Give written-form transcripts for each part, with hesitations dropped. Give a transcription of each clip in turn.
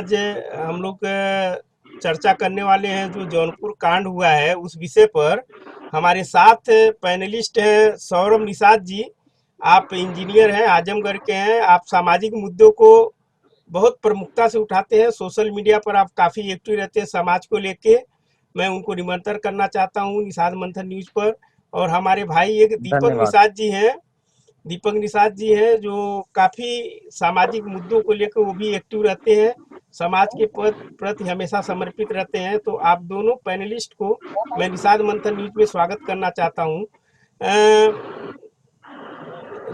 आज हम लोग चर्चा करने वाले हैं जो जौनपुर कांड हुआ है उस विषय पर। हमारे साथ पैनलिस्ट हैं सौरभ निषाद जी। आप इंजीनियर हैं, आजमगढ़ के हैं। आप सामाजिक मुद्दों को बहुत प्रमुखता से उठाते हैं, सोशल मीडिया पर आप काफ़ी एक्टिव रहते हैं समाज को लेके। मैं उनको निमंत्रण करना चाहता हूँ निषाद मंथन न्यूज़ पर। और हमारे भाई एक दीपक धन्यवाद। निषाद जी हैं। दीपक निषाद जी हैं जो काफ़ी सामाजिक मुद्दों को लेकर वो भी एक्टिव रहते हैं, समाज के प्रति हमेशा समर्पित रहते हैं। तो आप दोनों पैनलिस्ट को मैं निषाद मंथन न्यूज में स्वागत करना चाहता हूँ।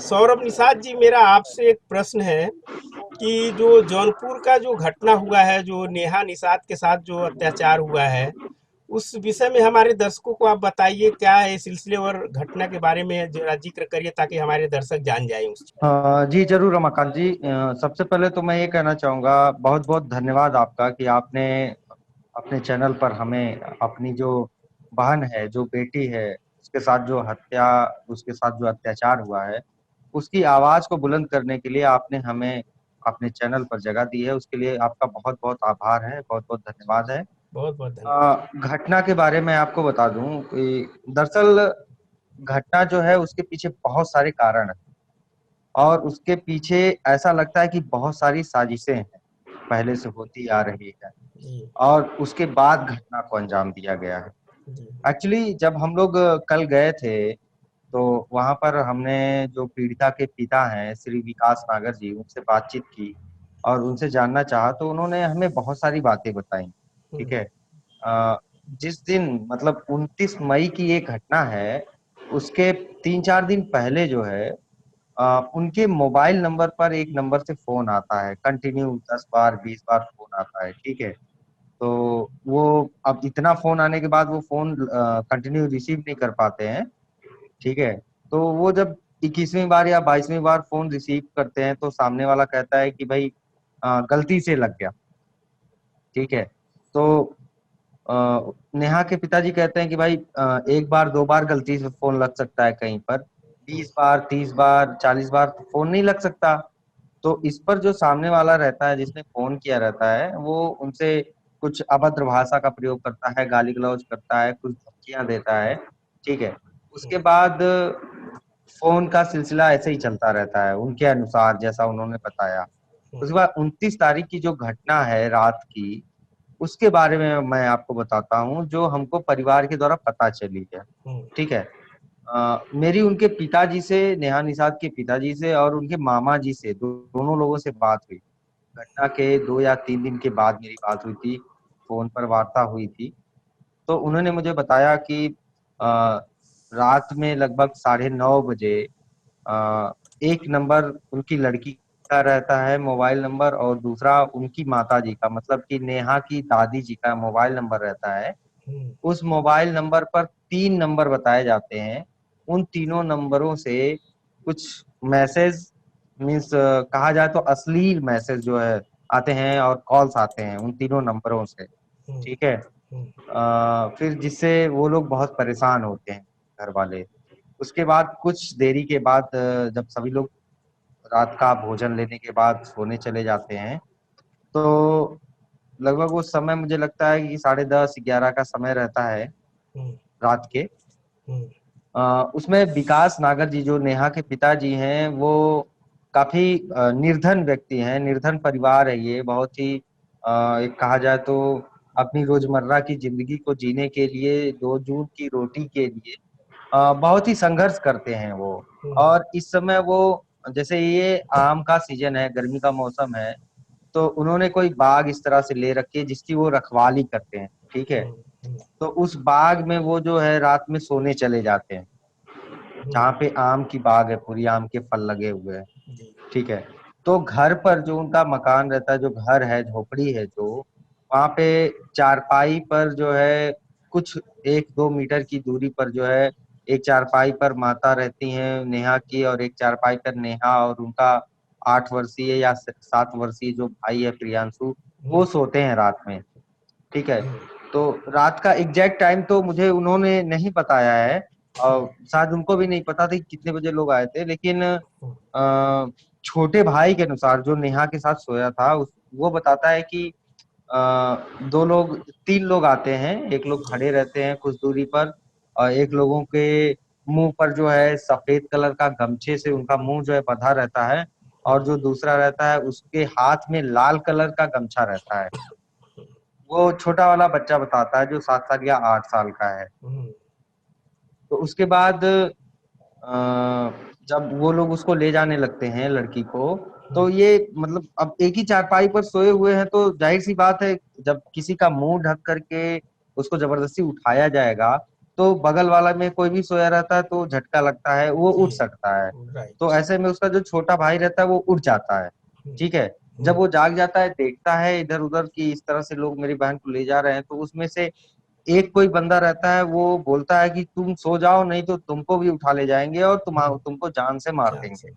सौरभ निषाद जी, मेरा आपसे एक प्रश्न है कि जो जौनपुर का जो घटना हुआ है, जो नेहा निषाद के साथ जो अत्याचार हुआ है, उस विषय में हमारे दर्शकों को आप बताइए, क्या है सिलसिले और घटना के बारे में जरा जिक्र करिए ताकि हमारे दर्शक जान जाएं उस चीज। जी जरूर रमाकांत जी। सबसे पहले तो मैं ये कहना चाहूंगा, बहुत बहुत धन्यवाद आपका कि आपने अपने चैनल पर हमें अपनी जो बहन है, जो बेटी है, उसके साथ जो हत्या, उसके साथ जो अत्याचार हुआ है, उसकी आवाज को बुलंद करने के लिए आपने हमें अपने चैनल पर जगह दी है। उसके लिए आपका बहुत बहुत आभार है, बहुत बहुत धन्यवाद है। बहुत बहुत धन्यवाद। घटना के बारे में आपको बता दूं कि दरअसल घटना जो है उसके पीछे बहुत सारे कारण हैं, और उसके पीछे ऐसा लगता है कि बहुत सारी साजिशें हैं, पहले से होती आ रही है, जी। और उसके बाद घटना को अंजाम दिया गया है। जी। एक्चुअली जब हम लोग कल गए थे, तो वहां पर हमने जो पीड़िता के पिता हैं श्री विकास नागर जी, उनसे बातचीत की और उनसे जानना चाहा, तो उन्होंने हमें बहुत सारी बातें बताई। ठीक हम्म। है। अ, जिस दिन मतलब 29 मई की ये घटना है, उसके 3-4 दिन पहले जो है, उनके मोबाइल नंबर पर एक नंबर से फोन आता है, कंटिन्यू 10 बार 20 बार फोन आता है। ठीक है। तो वो अब इतना फोन आने के बाद वो फोन कंटिन्यू रिसीव नहीं कर पाते हैं। ठीक है। तो वो जब 21वीं बार या 22वीं बार फोन रिसीव करते हैं, तो सामने वाला कहता है कि भाई गलती से लग गया। ठीक है। तो नेहा के पिताजी कहते हैं कि भाई 1 बार 2 बार गलती से फोन लग सकता है कहीं पर, 20 बार 30 बार 40 बार तो फोन नहीं लग सकता। तो इस पर जो सामने वाला रहता है, जिसने फोन किया रहता है, वो उनसे कुछ अभद्र भाषा का प्रयोग करता है, गाली गलौज करता है, कुछ धमकियां देता है। ठीक है। उसके बाद फोन का सिलसिला ऐसे ही चलता रहता है, उनके अनुसार जैसा उन्होंने बताया। उसके बाद 29 तारीख की जो घटना है रात की, उसके बारे में मैं आपको बताता हूँ, जो हमको परिवार के द्वारा पता चली है। ठीक है। मेरी उनके पिताजी से, नेहा निषाद के पिताजी से और उनके मामा जी से, दोनों लोगों से बात हुई। घटना के 2 या 3 दिन के बाद मेरी बात हुई थी, फोन पर वार्ता हुई थी। तो उन्होंने मुझे बताया कि अ, रात में लगभग 9:30 बजे एक नंबर उनकी लड़की का रहता है मोबाइल नंबर, और दूसरा उनकी माता जी का, मतलब कि नेहा की दादी जी का मोबाइल नंबर रहता है। उस मोबाइल नंबर पर 3 नंबर बताए जाते हैं। उन तीनों नंबरों से कुछ मैसेज, मीन्स कहा जाए तो अश्लील मैसेज जो है आते हैं, और कॉल्स आते हैं उन तीनों नंबरों से। ठीक है। फिर जिससे वो लोग बहुत परेशान होते हैं, घर वाले। उसके बाद कुछ देरी के बाद जब सभी लोग रात का भोजन लेने के बाद सोने चले जाते हैं, तो लगभग उस समय मुझे लगता है कि 10:30 11 का समय रहता है रात के। उसमें विकास नागर जी, जो नेहा के पिताजी हैं, वो काफी निर्धन व्यक्ति हैं, निर्धन परिवार है ये। बहुत ही एक कहा जाए तो अपनी रोजमर्रा की जिंदगी को जीने के लिए, 2 जून की रोटी के लिए बहुत ही संघर्ष करते हैं वो। और इस समय वो, जैसे ये आम का सीजन है, गर्मी का मौसम है, तो उन्होंने कोई बाग इस तरह से ले रखी है जिसकी वो रखवाली करते हैं। ठीक है। तो उस बाग में वो जो है रात में सोने चले जाते हैं, जहाँ पे आम की बाग है, पूरी आम के फल लगे हुए हैं। ठीक है। तो घर पर जो उनका मकान रहता है, जो घर है, झोपड़ी है, जो वहाँ पे चारपाई पर जो है, कुछ 1-2 मीटर की दूरी पर जो है, एक चारपाई पर माता रहती हैं नेहा की, और एक चारपाई पर नेहा और उनका 8 वर्षीय या 7 वर्षीय जो भाई है प्रियांशु, वो सोते हैं रात में। ठीक है। तो रात का एग्जैक्ट टाइम तो मुझे उन्होंने नहीं बताया है, और शायद उनको भी नहीं पता था कि कितने बजे लोग आए थे, लेकिन छोटे भाई के अनुसार, जो नेहा के साथ सोया था, वो बताता है कि दो लोग, तीन लोग आते हैं, एक लोग जी। खड़े रहते हैं कुछ दूरी पर, और एक लोगों के मुंह पर जो है सफेद कलर का गमछे से उनका मुंह जो है बंधा रहता है, और जो दूसरा रहता है उसके हाथ में लाल कलर का गमछा रहता है। वो छोटा वाला बच्चा बताता है जो 7 साल या 8 साल का है। हम्म, तो उसके बाद जब वो लोग उसको ले जाने लगते हैं लड़की को, तो ये मतलब अब एक ही चारपाई पर सोए हुए हैं, तो जाहिर सी बात है जब किसी का मुंह ढक करके उसको जबरदस्ती उठाया जाएगा, तो बगल वाला में कोई भी सोया रहता है तो झटका लगता है, वो जी। उठ सकता है। तो राइट। ऐसे में उसका जो छोटा भाई रहता है वो उठ जाता है। ठीक है। जब वो जाग जाता है, देखता है इधर उधर कि इस तरह से लोग मेरी बहन को ले जा रहे हैं, तो उसमें से एक कोई बंदा रहता है, वो बोलता है कि तुम सो जाओ, नहीं तो तुमको भी उठा ले जाएंगे और तुमको जान से मार चांस देंगे। है।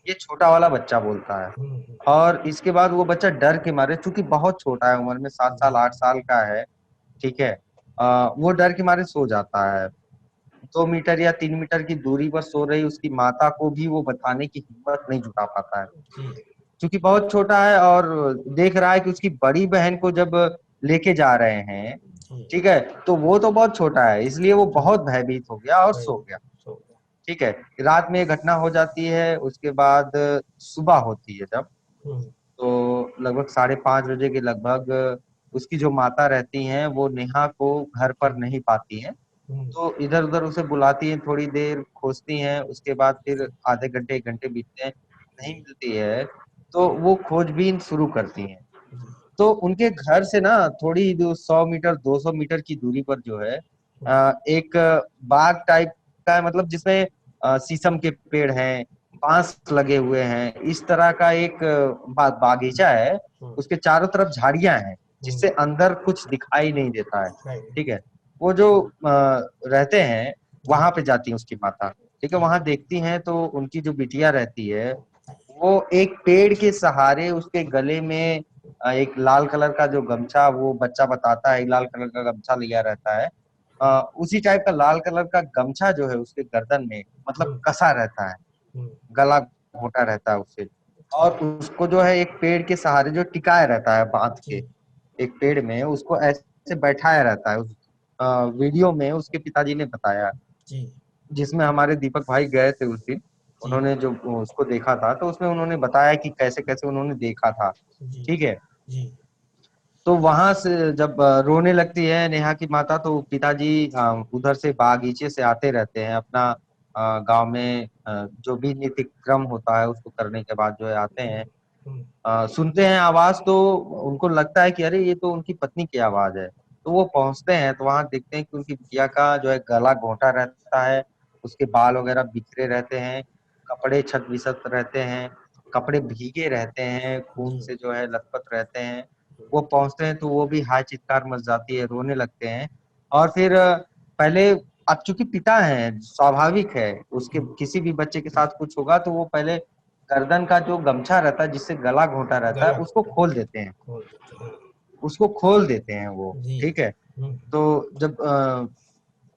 ये छोटा वाला बच्चा बोलता है। और इसके बाद वो बच्चा डर के मारे, चूंकि बहुत छोटा है उम्र में, 7 साल जी। 8 साल का है, ठीक है, वो डर के मारे सो जाता है। 2 मीटर या 3 मीटर की दूरी पर सो रही उसकी माता को भी वो बताने की हिम्मत नहीं जुटा पाता है, जी। क्योंकि बहुत छोटा है, और देख रहा है कि उसकी बड़ी बहन को जब लेके जा रहे हैं, जी। ठीक है, तो वो तो बहुत छोटा है, इसलिए वो जी। बहुत भयभीत हो गया और भाई। सो गया। सो गया। ठीक है। रात में ये घटना हो जाती है। उसके बाद सुबह होती है जब, हम्म। तो लगभग 5:30 बजे के लगभग उसकी जो माता रहती हैं वो नेहा को घर पर नहीं पाती हैं। हम्म। तो इधर उधर उसे बुलाती हैं, थोड़ी देर खोजती हैं, उसके बाद फिर आधे घंटे 1 घंटे बीतते हैं, नहीं मिलती है। तो वो खोजबीन शुरू करती हैं। तो उनके घर से ना थोड़ी 100 मीटर 200 मीटर की दूरी पर जो है एक बाग टाइप का है, मतलब जिसमें शीशम के पेड़ हैं, बांस लगे हुए हैं, इस तरह का एक बागीचा है। हम्म। उसके चारों तरफ झाड़ियां हैं, हम्म। जिससे अंदर कुछ दिखाई नहीं देता है। राइट। ठीक है। वो जो रहते हैं, जी। वहां पे जाती है उसकी माता। ठीक है। जी। वहां देखती हैं तो उनकी जो बिटिया रहती है, वो एक पेड़ के सहारे उसके गले में एक लाल कलर का जो गमछा, वो बच्चा बताता है लाल कलर का गमछा लिया रहता है। उसी टाइप का लाल कलर का गमछा जो है उसके गर्दन में मतलब हम्म। कसा रहता है, हम्म। गला घोटा रहता है उससे। अच्छा। और उसको जो है एक पेड़ के सहारे जो टिकाया रहता है बांध जी। के, एक पेड़ में उसको ऐसे बैठाया रहता है। उस वीडियो में उसके पिताजी ने बताया, जी। जिसमें हमारे दीपक भाई गए थे उस दिन, जी। उन्होंने जो उसको देखा था, तो उसमें उन्होंने बताया कि कैसे कैसे उन्होंने देखा था। जी। ठीक है। जी। तो वहां से जब रोने लगती है नेहा की माता, तो पिताजी उधर से बागीचे से आते रहते हैं, अपना गांव में जो भी नित्य क्रम होता है उसको करने के बाद जो है आते हैं। हम्म। सुनते हैं आवाज, तो उनको लगता है कि अरे ये तो उनकी पत्नी की आवाज है। तो वो पहुंचते हैं तो वहां देखते हैं कि उनकी बिटिया का जो है गला घोंटा रहता है, उसके बाल वगैरह बिखरे रहते हैं, कपड़े छत बिछत रहते हैं, कपड़े भीगे रहते हैं, खून जी। से जो है लथपथ रहते हैं। वो पहुंचते हैं तो वो भी हाय चित्कार मच जाती है, रोने लगते हैं। और फिर पहले, अब चूंकि पिता है, स्वाभाविक है उसके किसी भी बच्चे के साथ कुछ होगा तो वो पहले गर्दन का जो गमछा रहता है जिससे गला घोंटा रहता है गला उसको घोटा। खोल देते हैं, खोल देते हैं। उसको खोल देते हैं वो। जी। ठीक है। हम्म। तो जब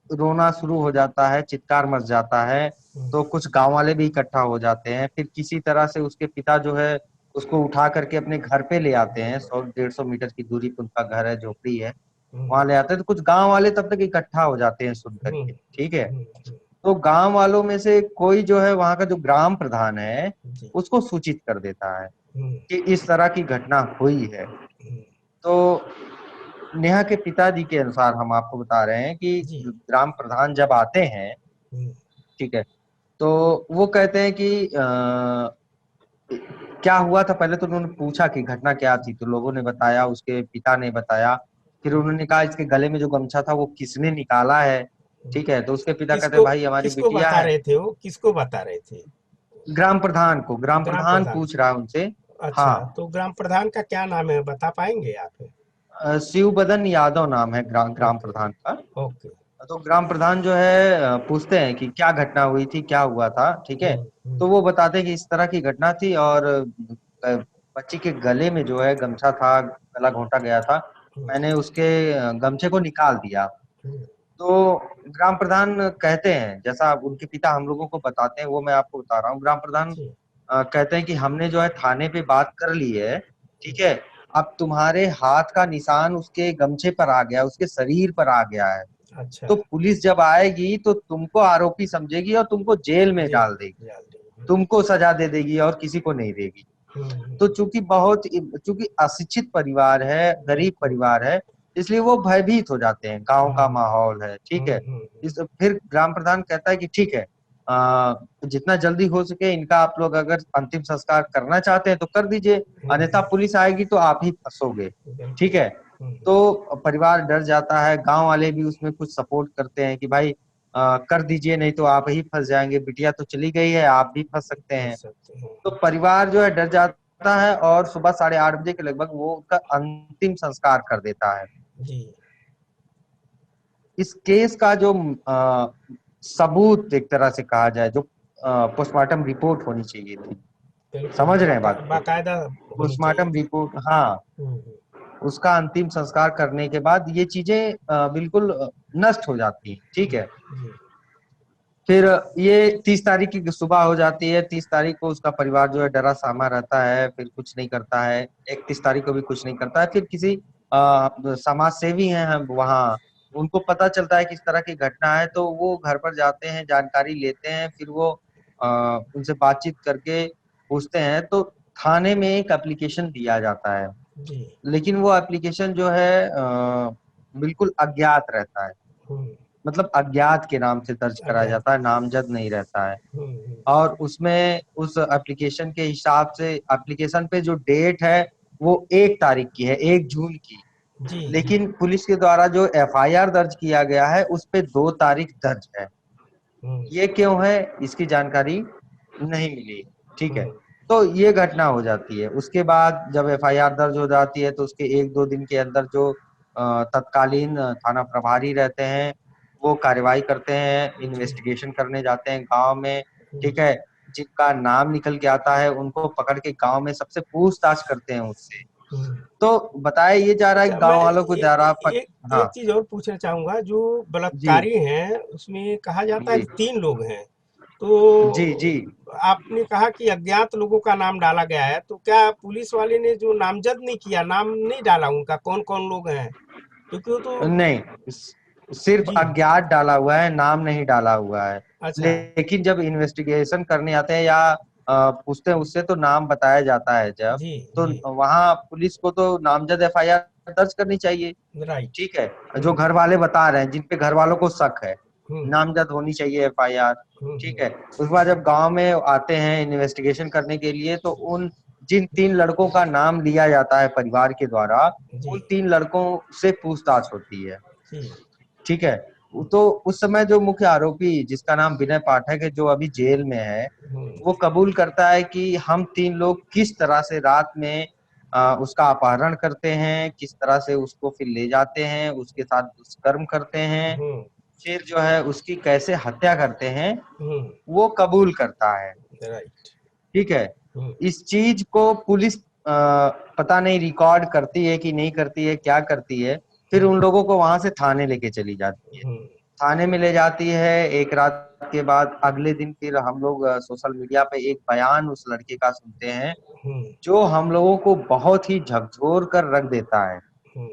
रोना शुरू हो जाता है, चित्कार मच जाता है, हम्म। तो कुछ गांव वाले भी इकट्ठा हो जाते हैं। फिर किसी तरह से उसके पिता जो है उसको उठा करके अपने घर पे ले आते हैं, 100 150 मीटर की दूरी पे उनका घर है, झोपड़ी है, हम्म। वहां ले आते हैं। तो कुछ गांव वाले तब तक इकट्ठा हो जाते हैं सुन हम्म। करके। ठीक है। हम्म। तो गांव वालों में से कोई जो है वहां का जो ग्राम प्रधान है जी। उसको सूचित कर देता है हम्म। कि इस तरह की घटना हुई है। हम्म। तो नेहा के पिताजी के अनुसार हम आपको बता रहे हैं कि जी। ग्राम प्रधान जब आते हैं, हम्म। ठीक है, तो वो कहते हैं कि क्या हुआ था। पहले तो उन्होंने पूछा कि घटना क्या थी, तो लोगों ने बताया, उसके पिता ने बताया। फिर उन्होंने कहा इसके गले में जो गमछा था वो किसने निकाला है। ठीक है। तो उसके पिता कहते हैं किसको भाई हमारी किसको बिटिया बता है। रहे थे? वो किसको बता रहे थे? ग्राम प्रधान को, ग्राम ग्राम प्रधान प्रधान पूछ रहा है उनसे। को। अच्छा, हाँ। तो ग्राम प्रधान का क्या नाम है, बता पाएंगे आप? शिव बदन यादव नाम है ग्राम ओके। प्रधान का। ओके। तो ग्राम प्रधान जो है पूछते हैं कि क्या घटना हुई थी, क्या हुआ था। ठीक है। हम्म। तो वो बताते हैं कि इस तरह की घटना थी, और बच्ची के गले में जो है गमछा था, गला घोंटा गया था, हम्म। मैंने उसके गमछे को निकाल दिया। हम्म। तो ग्राम प्रधान कहते हैं, जैसा उनके पिता हम लोगों को बताते हैं वो मैं आपको बता रहा हूँ। ग्राम प्रधान जी। कहते हैं कि हमने जो है थाने पे बात कर ली है। ठीक है। अब तुम्हारे हाथ का निशान उसके गमछे पर आ गया, उसके शरीर पर आ गया है, अच्छा। तो पुलिस जब आएगी तो तुमको आरोपी समझेगी और तुमको जेल में जी। डाल देगी, याद नहीं। तुमको सजा दे देगी और किसी को नहीं देगी। तो चूंकि अशिक्षित परिवार है, गरीब बिल्कुल। परिवार है, इसलिए वो भयभीत हो जाते हैं। गांव का हम्म माहौल है, ठीक है। हम्म। इस फिर ग्राम प्रधान कहता है कि ठीक है, जितना जल्दी हो सके इनका आप लोग अगर अंतिम संस्कार करना चाहते हैं तो कर दीजिए, अन्यथा हम्म। पुलिस आएगी तो आप ही फंसोगे, ठीक बिल्कुल। है। तो परिवार डर जाता है, गांव वाले भी उसमें कुछ सपोर्ट करते हैं कि भाई कर दीजिए, नहीं तो आप ही फंस जाएंगे, बिटिया तो चली गई है, आप भी फंस सकते कर हैं। सकते हैं। तो परिवार जो है डर जाता है और सुबह 8:30 बजे के लगभग वो उसका अंतिम संस्कार कर देता है। जी। इस केस का जो सबूत एक तरह से कहा जाए, जो पोस्टमार्टम रिपोर्ट होनी चाहिए थी, बिल्कुल, समझ रहे हैं बात को। बाकायदा होनी चाहिए पोस्टमार्टम थी। रिपोर्ट, हाँ, हम्म। उसका अंतिम संस्कार करने के बाद ये चीजें बिल्कुल नष्ट हो जाती हैं, ठीक है। जी। फिर ये 30 तारीख की सुबह हो जाती है, 30 तारीख को उसका परिवार जो है डरा सहमा रहता है, फिर कुछ नहीं करता है। 31 तारीख को भी कुछ नहीं करता है। फिर किसी समाज सेवी हैं हम वहाँ, उनको पता चलता है कि इस तरह की घटना है, तो वो घर पर जाते हैं, जानकारी लेते हैं, फिर वो उनसे बातचीत करके पूछते हैं। तो थाने में एक एप्लीकेशन दिया जाता है, जी। लेकिन वो एप्लीकेशन जो है बिल्कुल अज्ञात रहता है, हम्म। मतलब अज्ञात के नाम से दर्ज कराया अज्ञात। जाता है, नामजद नहीं रहता है। हम्म। और उसमें उस एप्लीकेशन के हिसाब से एप्लीकेशन पे जो डेट है वो 1 तारीख की है, 1 जून की। जी जी। लेकिन पुलिस के द्वारा जो एफआईआर दर्ज किया गया है उस पे 2 तारीख दर्ज है। हम्म ये क्यों है, इसकी जानकारी नहीं मिली, ठीक है। हम्म। तो ये घटना हो जाती है। उसके बाद जब एफआईआर दर्ज हो जाती है तो उसके 1-2 दिन के अंदर जो तत्कालीन थाना प्रभारी रहते हैं वो कार्रवाई करते हैं, जी। इन्वेस्टिगेशन करने जाते हैं गांव में, हम्म ठीक है। जिनका नाम निकल के आता है उनको पकड़ के गांव में सबसे पूछताछ करते हैं उससे। हम्म। तो बताया ये जा रहा है कि अच्छा, मैं गांव वालों को डरा एक हाँ, चीज और पूछना चाहूंगा। जो जी बलात्कारी हैं उसमें कहा जाता है जी कि 3 लोग हैं, जी तो जी। आपने कहा कि अज्ञात लोगों का नाम डाला गया है, तो क्या पुलिस वाले ने जो नामजद नहीं किया, नाम नहीं डाला उनका कौन कौन लोग हैं? क्योंकि वो तो। नहीं, सिर्फ जी। अज्ञात डाला हुआ है, नाम नहीं डाला हुआ है। अच्छा। लेकिन जब इन्वेस्टिगेशन करने आते हैं या पूछते हैं उससे तो नाम बताया जाता है जब, जी जी। तो वहां पुलिस को तो नामजद एफआईआर दर्ज करनी चाहिए, राइट। ठीक है। जो घर वाले बता रहे हैं, जिन पे घर वालों को शक है, हम्म नामजद होनी चाहिए एफआईआर, ठीक है। उसके बाद जब गांव में आते हैं इन्वेस्टिगेशन करने के लिए तो उन जिन 3 लड़कों का नाम लिया जाता है परिवार के द्वारा, जी उन 3 लड़कों से पूछताछ होती है, जी। ठीक है। तो उस समय जो मुख्य आरोपी जिसका नाम विनय पाठक है, जो अभी जेल में है, हम्म। वो कबूल करता है कि हम 3 लोग किस तरह से रात में उसका अपहरण करते हैं, किस तरह से उसको फिर ले जाते हैं, उसके साथ दुष्कर्म करते हैं, हम्म। फिर जो है उसकी कैसे हत्या करते हैं, हम्म। वो कबूल करता है, राइट। ठीक है। हम्म इस चीज को पुलिस पता नहीं रिकॉर्ड करती है कि नहीं करती है, क्या करती है। फिर हम्म उन लोगों को वहां से थाने लेके चली जाती है, हम्म थाने में ले जाती है। एक रात के बाद अगले दिन फिर हम लोग सोशल मीडिया पे एक बयान उस लड़के का सुनते हैं, हम्म जो हम लोगों को बहुत ही झकझोर कर रख देता है। हम्म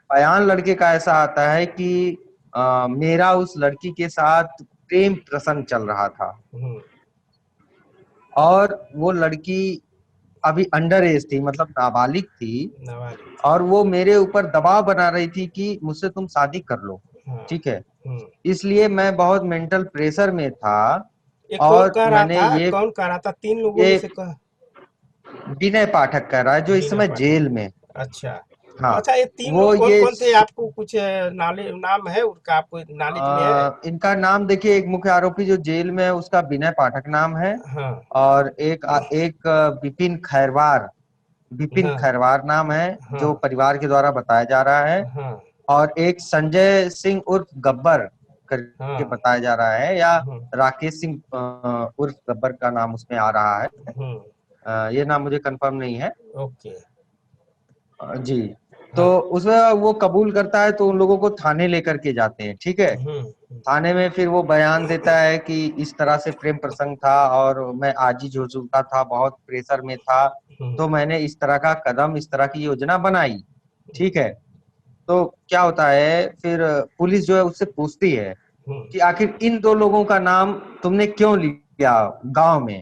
बयान लड़के का ऐसा आता है कि मेरा उस लड़की के साथ प्रेम प्रसंग चल रहा था हम्म। और वो लड़की अभी अंडर एज थी, मतलब नाबालिग थी, नाबालिग और थी। वो मेरे ऊपर दबाव बना रही थी कि मुझसे तुम शादी कर लो, हाँ। ठीक है। हम्म। इसलिए मैं बहुत मेंटल प्रेशर में था ये कौन और कह रहा मैंने था, कौन कह रहा था? 3 लोगों में ये से कौन? विनय पाठक कह रहा है, जो इस बिना समय जेल पाठक। में। अच्छा। हाँ, अच्छा, ये तीन वो लोग कौन ये कौन थे? आपको कुछ नॉलेज, नाम है उनका? आपको नॉलेज में है? इनका नाम देखिए, एक मुख्य आरोपी जो जेल में है उसका विनय पाठक नाम है, हाँ और एक विपिन हाँ खैरवार नाम है, हाँ जो परिवार के द्वारा बताया जा रहा है। हाँ और एक संजय सिंह उर्फ गब्बर करके हाँ। बताया जा रहा है, या हम्म राकेश सिंह उर्फ गब्बर का नाम उसमें आ रहा है। हम्म। ये नाम मुझे कंफर्म नहीं है। ओके। जी। तो हाँ। उसमें वो कबूल करता है तो उन लोगों को थाने लेकर के जाते हैं, ठीक है। थाने में फिर वो बयान देता है कि इस तरह से प्रेम प्रसंग था और मैं आजीज हो चुका था, बहुत प्रेशर में था, तो मैंने इस तरह का कदम, इस तरह की योजना बनाई, ठीक है। तो क्या होता है फिर पुलिस जो है उससे पूछती है कि आखिर इन दो लोगों का नाम तुमने क्यों लिया गांव में।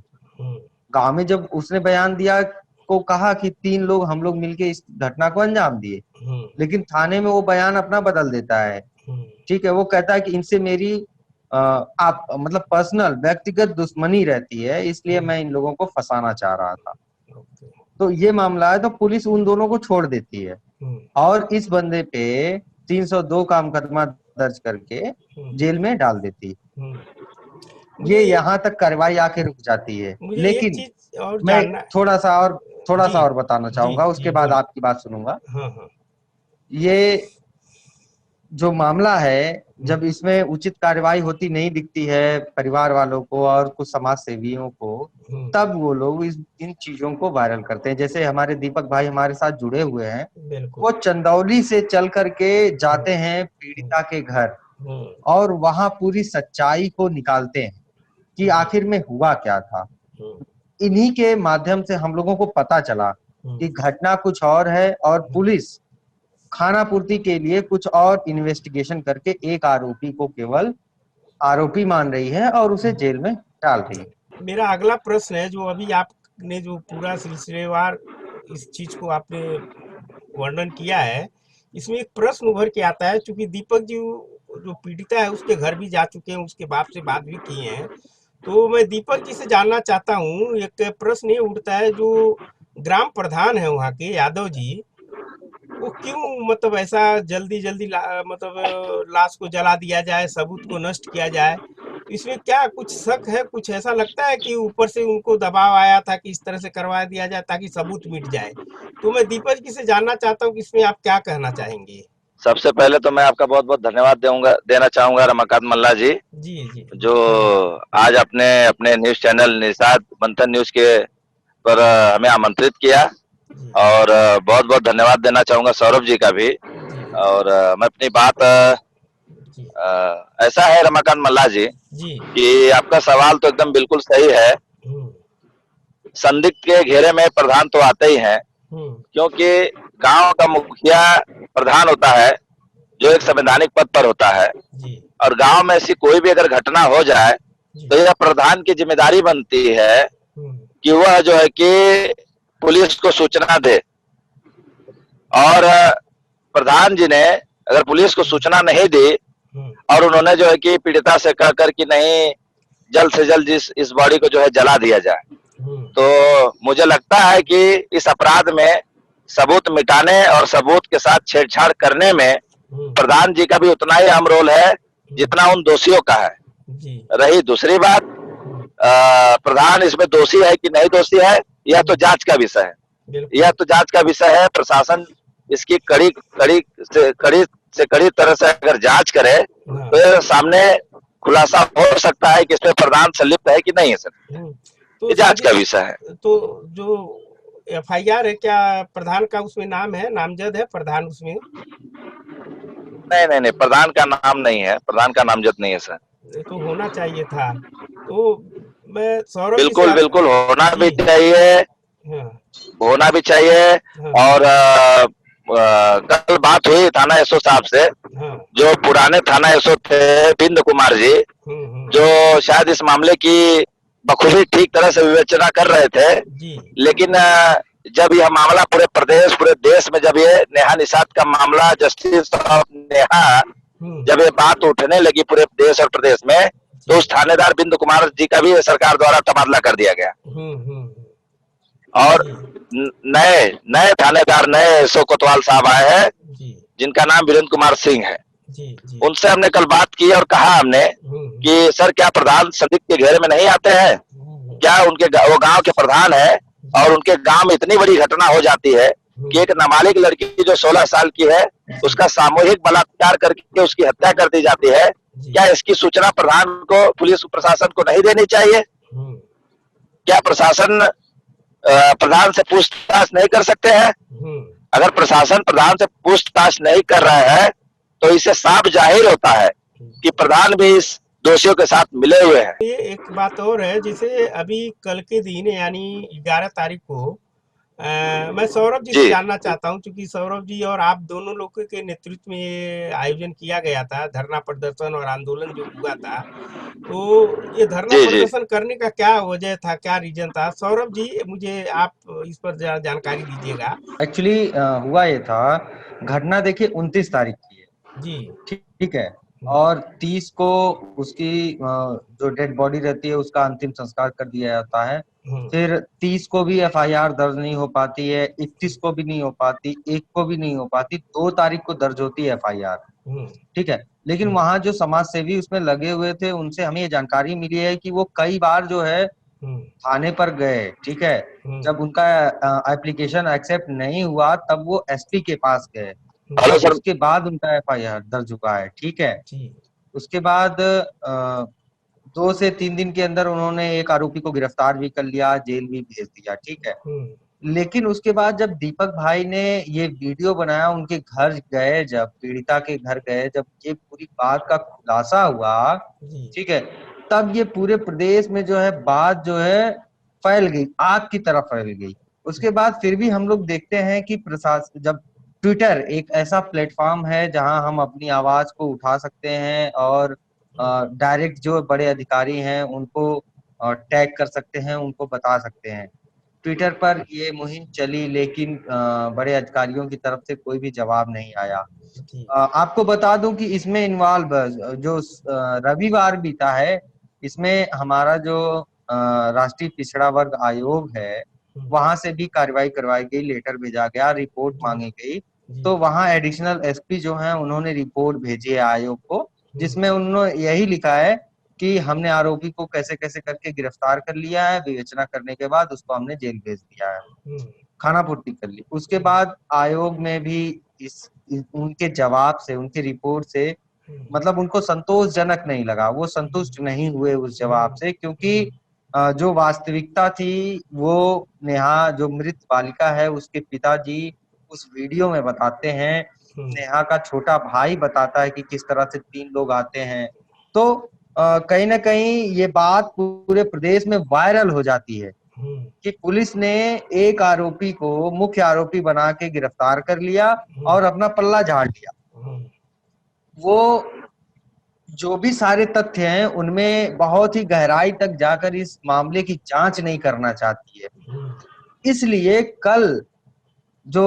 गांव में जब उसने बयान दिया को कहा कि 3 लोग हम लोग मिलके इस घटना को अंजाम दिए, लेकिन थाने में वो बयान अपना बदल देता है, ठीक है। वो कहता है कि इनसे मेरी आप मतलब पर्सनल व्यक्तिगत दुश्मनी रहती है, इसलिए मैं इन लोगों को फंसाना चाह रहा था। तो ये मामला है, तो पुलिस उन दोनों को छोड़ देती है और इस बंदे पे 302 का मुकदमा दर्ज करके जेल में डाल देती है। ये मुझे यहाँ तक कार्रवाई आके रुक जाती है, मुझे एक लेकिन चीज और मैं जानना। थोड़ा जी सा और बताना जी चाहूंगा, जी उसके बाद बोलिए। आपकी बात सुनूंगा। हाँ हाँ। ये जो मामला है, हम्म, जब इसमें उचित कार्रवाई होती नहीं दिखती है परिवार वालों को और कुछ समाज सेवियों को, हम्म, तब वो लोग इन चीजों को वायरल करते हैं। जैसे हमारे दीपक भाई हमारे साथ जुड़े हुए हैं, बिल्कुल। वो चंदौली से चल करके हम्म, जाते हैं हम्म, पीड़िता के घर हम्म, और वहां पूरी सच्चाई को निकालते हैं कि जी। आखिर में हुआ क्या था। हम्म, इन्हीं के माध्यम से हम लोगों को पता चला हम्म, कि घटना कुछ और है और हम्म, पुलिस खाना पूर्ति के लिए कुछ और इन्वेस्टिगेशन करके एक आरोपी को केवल आरोपी मान रही है और उसे हम्म। जेल में डाल रही है। मेरा अगला प्रश्न है, जो अभी आपने जो पूरा सिलसिलेवार इस चीज को आपने वर्णन किया है, इसमें एक प्रश्न उभर के आता है। चूंकि दीपक जी जो पीड़िता है उसके घर भी जा चुके हैं, उसके बाप से बात भी किए हैं, तो मैं दीपक जी से जानना चाहता हूँ। एक प्रश्न ये उठता है, जो ग्राम प्रधान है वहाँ के यादव जी, वो क्यों मतलब ऐसा जल्दी जल्दी मतलब लाश को जला दिया जाए, सबूत को नष्ट किया जाए। तो इसमें क्या कुछ शक है, कुछ ऐसा लगता है कि ऊपर से उनको दबाव आया था कि इस तरह से करवा दिया जाए ताकि सबूत मिट जाए। तो मैं दीपक जी से जानना चाहता हूँ कि इसमें आप क्या कहना चाहेंगे। सबसे पहले तो मैं आपका बहुत बहुत धन्यवाद देना चाहूंगा रमाकांत मल्ला जी, जी जी जो आज अपने अपने न्यूज चैनल निषाद मंथन न्यूज के पर हमें आमंत्रित किया। जी और बहुत बहुत धन्यवाद देना चाहूंगा सौरभ जी का भी। जी और मैं अपनी बात जी ऐसा है रमाकांत मल्ला जी जी। कि आपका सवाल तो एकदम बिल्कुल सही है। हम्म संदिग्ध के घेरे में प्रधान तो आते ही हैं, हम्म। क्योंकि गांव का मुखिया प्रधान होता है, जो एक जी संवैधानिक पद पर होता है। जी और गांव में ऐसी कोई भी अगर घटना हो जाए जी। तो यह प्रधान की जिम्मेदारी बनती है हम्म कि वह जो है कि पुलिस को सूचना दे। और प्रधान जी ने अगर पुलिस को सूचना नहीं दी हम्म और उन्होंने जो है कि पीड़िता से कह कर कि नहीं, जल्द से जल्द इस बॉडी को जो है जला दिया जाए, हम्म तो मुझे लगता है कि इस अपराध में सबूत मिटाने और सबूत के साथ छेड़छाड़ करने में हम्म प्रधान जी का भी उतना ही अहम रोल है हम्म। जितना उन दोषियों का है। जी। रही दूसरी बात, हम्म प्रधान इसमें दोषी है कि नहीं दोषी है, यह तो जांच का विषय है। यह बिल्कुल। तो जांच का विषय है। प्रशासन इसकी कड़ी कड़ी से कड़ी तरह से अगर जांच करे हाँ। तो ये सामने खुलासा हो सकता है कि इसमें प्रधान संलिप्त है कि नहीं है। सर, हम्म। तो ये जांच शादी, का विषय है। तो जो एफआईआर है, क्या प्रधान का उसमें नाम है, नामजद है प्रधान उसमें। नहीं नहीं नहीं, प्रधान का नाम नहीं है, प्रधान का नामजद नहीं है सर। ये तो होना चाहिए था। तो मैं सौरभ जी से बिल्कुल बिल्कुल होना जी। भी चाहिए, हाँ होना भी चाहिए। हाँ और कल बात हुई थाना एसओ साहब से, हाँ। जो पुराने थाना एसओ थे बिंद कुमार जी, हम्म। जो शायद इस मामले की बखूबी ठीक तरह से विवेचना कर रहे थे। जी लेकिन जब यह मामला पूरे देश में, जब ये नेहा निषाद का मामला, जस्टिस ऑफ नेहा, हम्म। जब ये बात उठने लगी पूरे देश और प्रदेश में, तो जी। उस थानेदार बिंद कुमार जी का भी सरकार द्वारा तबादला कर दिया गया। हम्म। और जी नए नए थानेदार, नए एसओ कोतवाल साहब आए हैं, जी जिनका नाम वीरेंद्र कुमार सिंह है। जी जी। उनसे हमने कल बात की और कहा हमने हम्म कि सर, क्या प्रधान संदिग्ध के घेरे में नहीं आते हैं? हम्म। क्या वो गांव के प्रधान है जी। और उनके गांव में इतनी बड़ी घटना हो जाती है कि एक नाबालिग लड़की जो 16 साल की है, जी उसका सामूहिक बलात्कार करके उसकी हत्या कर दी जाती है। जी। क्या इसकी सूचना प्रधान को, पुलिस प्रशासन को नहीं देनी चाहिए? हम्म क्या प्रशासन प्रधान से पूछताछ नहीं कर सकते हैं? हम्म। अगर प्रशासन प्रधान से पूछताछ नहीं कर रहा है तो इससे साफ जाहिर होता है कि प्रधान भी इस दोषियों के साथ मिले हुए हैं। ये एक बात और है, जैसे अभी कल के दिन यानी 11 तारीख को मैं सौरभ जी से जी जानना चाहता हूं, क्योंकि सौरभ जी और आप दोनों लोगों के नेतृत्व में ये आयोजन किया गया था, धरना प्रदर्शन और आंदोलन जो हुआ था। तो ये धरना जी जी प्रदर्शन करने का क्या वजह था, क्या रीजन था? सौरभ जी, मुझे आप इस पर जरा जानकारी दीजिएगा। एक्चुअली हुआ ये था, घटना देखिए 29 तारीख की है। जी। ठीक ठीक है। हम्म, और 30 को उसकी जो डेड बॉडी रहती है उसका अंतिम संस्कार कर दिया जाता है। हम्म, फिर 30 को भी एफआईआर दर्ज नहीं हो पाती है, 31 को भी नहीं हो पाती, 1 को भी नहीं हो पाती, 2 तारीख को दर्ज होती है एफआईआर। हम्म, ठीक है। लेकिन हम्म, वहां जो समाज सेवी उसमें लगे हुए थे उनसे हमें ये जानकारी मिली है कि वो कई बार जो है हम्म, थाने पर गए। ठीक है। हम्म, जब उनका एप्लीकेशन एक्सेप्ट नहीं हुआ तब वो एसपी के पास गए हेलो और सर। उसके बाद उनका एफआईआर दर्ज हुआ है। ठीक है। जी। उसके बाद 2 से 3 दिन के अंदर उन्होंने एक आरोपी को गिरफ्तार भी कर लिया, जेल भी भेज दिया। ठीक है। हम्म, लेकिन उसके बाद जब दीपक भाई ने ये वीडियो बनाया, उनके घर गए, जब पीड़िता के घर गए, जब ये पूरी बात का खुलासा हुआ, जी। ठीक है, तब ये पूरे प्रदेश में जो है बात जो है फैल गई, आग की तरह फैल गई। उसके बाद फिर भी हम लोग देखते हैं कि प्रशासन, जब ट्विटर एक ऐसा प्लेटफॉर्म है जहां हम अपनी आवाज को उठा सकते हैं और डायरेक्ट जो बड़े अधिकारी हैं उनको टैग कर सकते हैं, उनको बता सकते हैं। ट्विटर पर ये मुहिम चली लेकिन बड़े अधिकारियों की तरफ से कोई भी जवाब नहीं आया। जी। आपको बता दूं कि इसमें इन्वॉल्व जो रविवार बीता है, इसमें हमारा जो राष्ट्रीय पिछड़ा वर्ग आयोग है हम्म, वहां से भी कार्रवाई करवाई गई, लेटर भेजा गया, रिपोर्ट जी। मांगी गई। जी। तो वहां एडिशनल एसपी जो हैं उन्होंने रिपोर्ट भेजी है आयोग को, हम्म, जिसमें उन्होंने यही लिखा है कि हमने आरोपी को कैसे कैसे करके गिरफ्तार कर लिया है, विवेचना करने के बाद उसको हमने जेल भेज दिया है, हम्म, खाना पूर्ति कर ली। उसके हम्म, बाद आयोग में भी उनके जवाब से, उनकी रिपोर्ट से हम्म, मतलब उनको संतोषजनक नहीं लगा, वो संतुष्ट नहीं हुए उस जवाब हम्म, से, क्योंकि हम्म, जो वास्तविकता थी वो नेहा जो मृत बालिका है उसके पिताजी उस वीडियो में बताते हैं, हम्म, नेहा का छोटा भाई बताता है कि किस तरह से 3 लोग आते हैं। तो कहीं ना कहीं ये बात पूरे प्रदेश में वायरल हो जाती है हम्म, कि पुलिस ने एक आरोपी को मुख्य आरोपी बना के गिरफ्तार कर लिया हम्म, और अपना पल्ला झाड़ लिया। हम्म, वो जो भी सारे तथ्य हैं उनमें बहुत ही गहराई तक जाकर इस मामले की जांच नहीं करना चाहती है। हम्म, इसलिए कल जो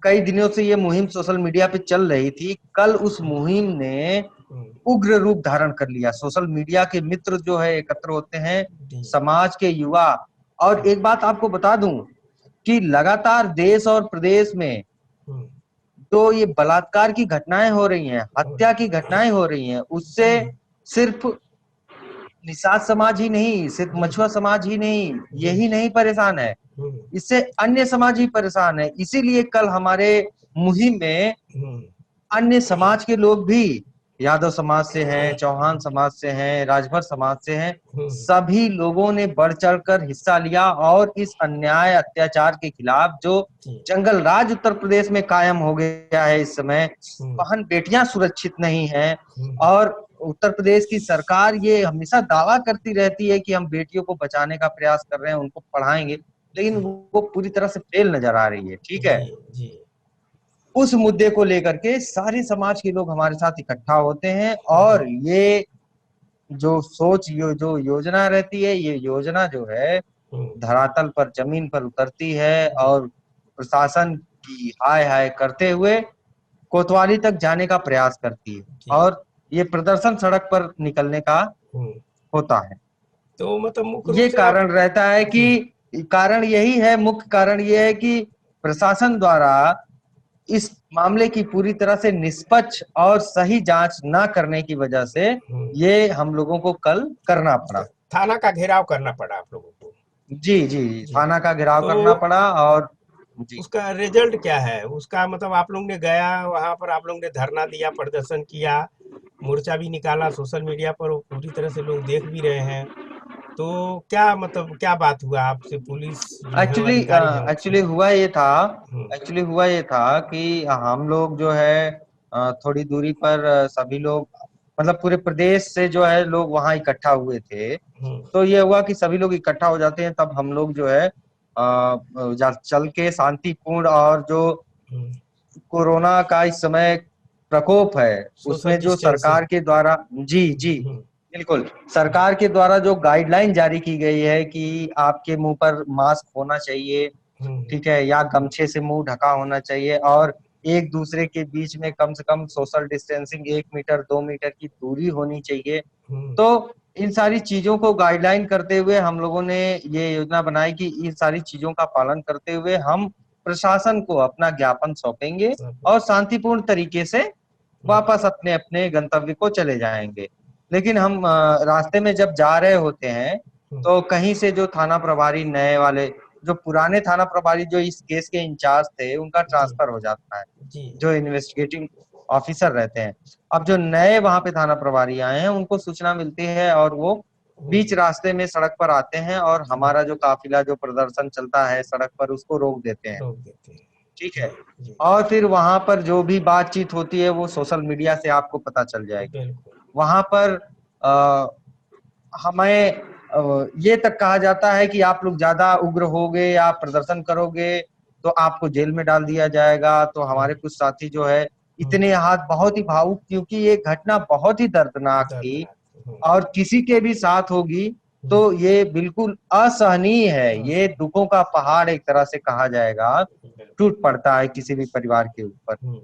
कई दिनों से ये मुहिम सोशल मीडिया पे चल रही थी, कल उस मुहिम ने हम्म, उग्र रूप धारण कर लिया। सोशल मीडिया के मित्र जो है एकत्र होते हैं, जी। समाज के युवा। और एक बात आपको बता दूं कि लगातार देश और प्रदेश में हम्म, तो ये बलात्कार की घटनाएं हो रही हैं, हत्या की घटनाएं हो रही हैं, उससे हम्म, सिर्फ निषाद समाज ही नहीं, सिर्फ जी। मछुआ समाज ही नहीं, जी। यही नहीं परेशान है, हम्म, इससे अन्य समाज ही परेशान है। इसीलिए कल हमारे मुहिम में हम्म, अन्य समाज के लोग भी, यादव समाज से हैं, चौहान समाज से हैं, राजभर समाज से हैं, हम्म, सभी लोगों ने बढ़ चढ़कर हिस्सा लिया और इस अन्याय अत्याचार के खिलाफ जो जी। जंगल राज उत्तर प्रदेश में कायम हो गया है इस समय, हम्म, वहां बेटियां सुरक्षित नहीं हैं। हम्म, और उत्तर प्रदेश की सरकार ये हमेशा दावा करती रहती है कि हम बेटियों को बचाने का प्रयास कर रहे हैं, उनको पढ़ाएंगे, लेकिन जी। वो पूरी तरह से फेल नजर आ रही है। ठीक है। जी। जी। उस मुद्दे को लेकर के सारे समाज के लोग हमारे साथ इकट्ठा होते हैं हम्म, और ये जो सोच, जो योजना रहती है, ये योजना जो है हम्म, धरातल पर, जमीन पर उतरती है और प्रशासन की हाय हाय करते हुए कोतवाली तक जाने का प्रयास करती है जी। और ये प्रदर्शन सड़क पर निकलने का हम्म, होता है। तो मतलब मुख्य रूप ये से आप। कारण रहता है जी। कि कारण यही है, मुख्य कारण ये है कि प्रशासन द्वारा इस मामले की पूरी तरह से निष्पक्ष और सही जांच न करने की वजह से हम्म, ये हम लोगों को कल करना पड़ा। थाना का घेराव करना पड़ा आप लोगों को। जी जी जी, जी। थाना का घेराव तो करना पड़ा और जी। उसका रिजल्ट क्या है? उसका मतलब आप लोग ने गया वहां पर, आप लोग ने धरना दिया, प्रदर्शन किया, मोर्चा भी निकाला, सोशल मीडिया पर वो पूरी तरह से लोग देख भी रहे हैं। तो क्या मतलब क्या बात हुआ आपसे? पुलिस जो है वो एक्चुअली अधिकारी हैं उनसे? एक्चुअली हुआ ये था हम्म, एक्चुअली हुआ ये था कि हम लोग जो है थोड़ी दूरी पर सभी लोग मतलब पूरे प्रदेश से जो है लोग वहाँ इकट्ठा हुए थे। हम्म, तो ये हुआ कि सभी लोग इकट्ठा हो जाते हैं तब हम लोग जो है चल के शांतिपूर्ण और जो हम्म, कोरोना का इस समय प्रकोप है सोशल उसमें जो डिस्टेंसिंग। सरकार के द्वारा जी जी हम्म, बिल्कुल सरकार के द्वारा जो गाइडलाइन जारी की गई है कि आपके मुंह पर मास्क होना चाहिए, हम्म, ठीक है, या गमछे से मुंह ढका होना चाहिए और एक दूसरे के बीच में कम से कम सोशल डिस्टेंसिंग 1 मीटर 2 मीटर की दूरी होनी चाहिए। हम्म, तो इन सारी चीजों को गाइडलाइन करते हुए हम लोगों ने ये योजना बनाई कि इन सारी चीजों का पालन करते हुए हम प्रशासन को अपना ज्ञापन सौंपेंगे सब- और शांतिपूर्ण तरीके से हम्म, वापस अपने अपने गंतव्य को चले जाएंगे। लेकिन हम रास्ते में जब जा रहे होते हैं हम्म, तो कहीं से जो थाना प्रभारी नए वाले जो पुराने थाना प्रभारी जो इस केस के इंचार्ज थे उनका जी ट्रांसफर हो जाता है, जी। जो इन्वेस्टिगेटिंग ऑफिसर रहते हैं। अब जो नए वहां पे थाना प्रभारी आए हैं उनको सूचना मिलती है और वो बीच हम्म, रास्ते में सड़क पर आते हैं और हमारा जो काफिला जो प्रदर्शन चलता है सड़क पर उसको रोक देते हैं। रोक देते हैं। ठीक है। जी जी। और फिर वहां पर जो भी बातचीत होती है वो सोशल मीडिया से आपको पता चल जाएगी। बिल्कुल। वहां पर आ, हमें ये तक कहा जाता है कि आप लोग ज्यादा उग्र होगे या प्रदर्शन करोगे तो आपको जेल में डाल दिया जाएगा। तो हम्म, हमारे कुछ साथी जो है हम्म, इतने हाथ बहुत ही भावुक क्योंकि ये घटना बहुत ही दर्दनाक थी दर्दनाक। और किसी के भी साथ होगी तो हम्म, ये बिल्कुल असहनीय है। बस, ये दुखों का पहाड़ एक तरह से कहा जाएगा, बिल्कुल। टूट पड़ता है किसी भी परिवार के ऊपर। हम्म,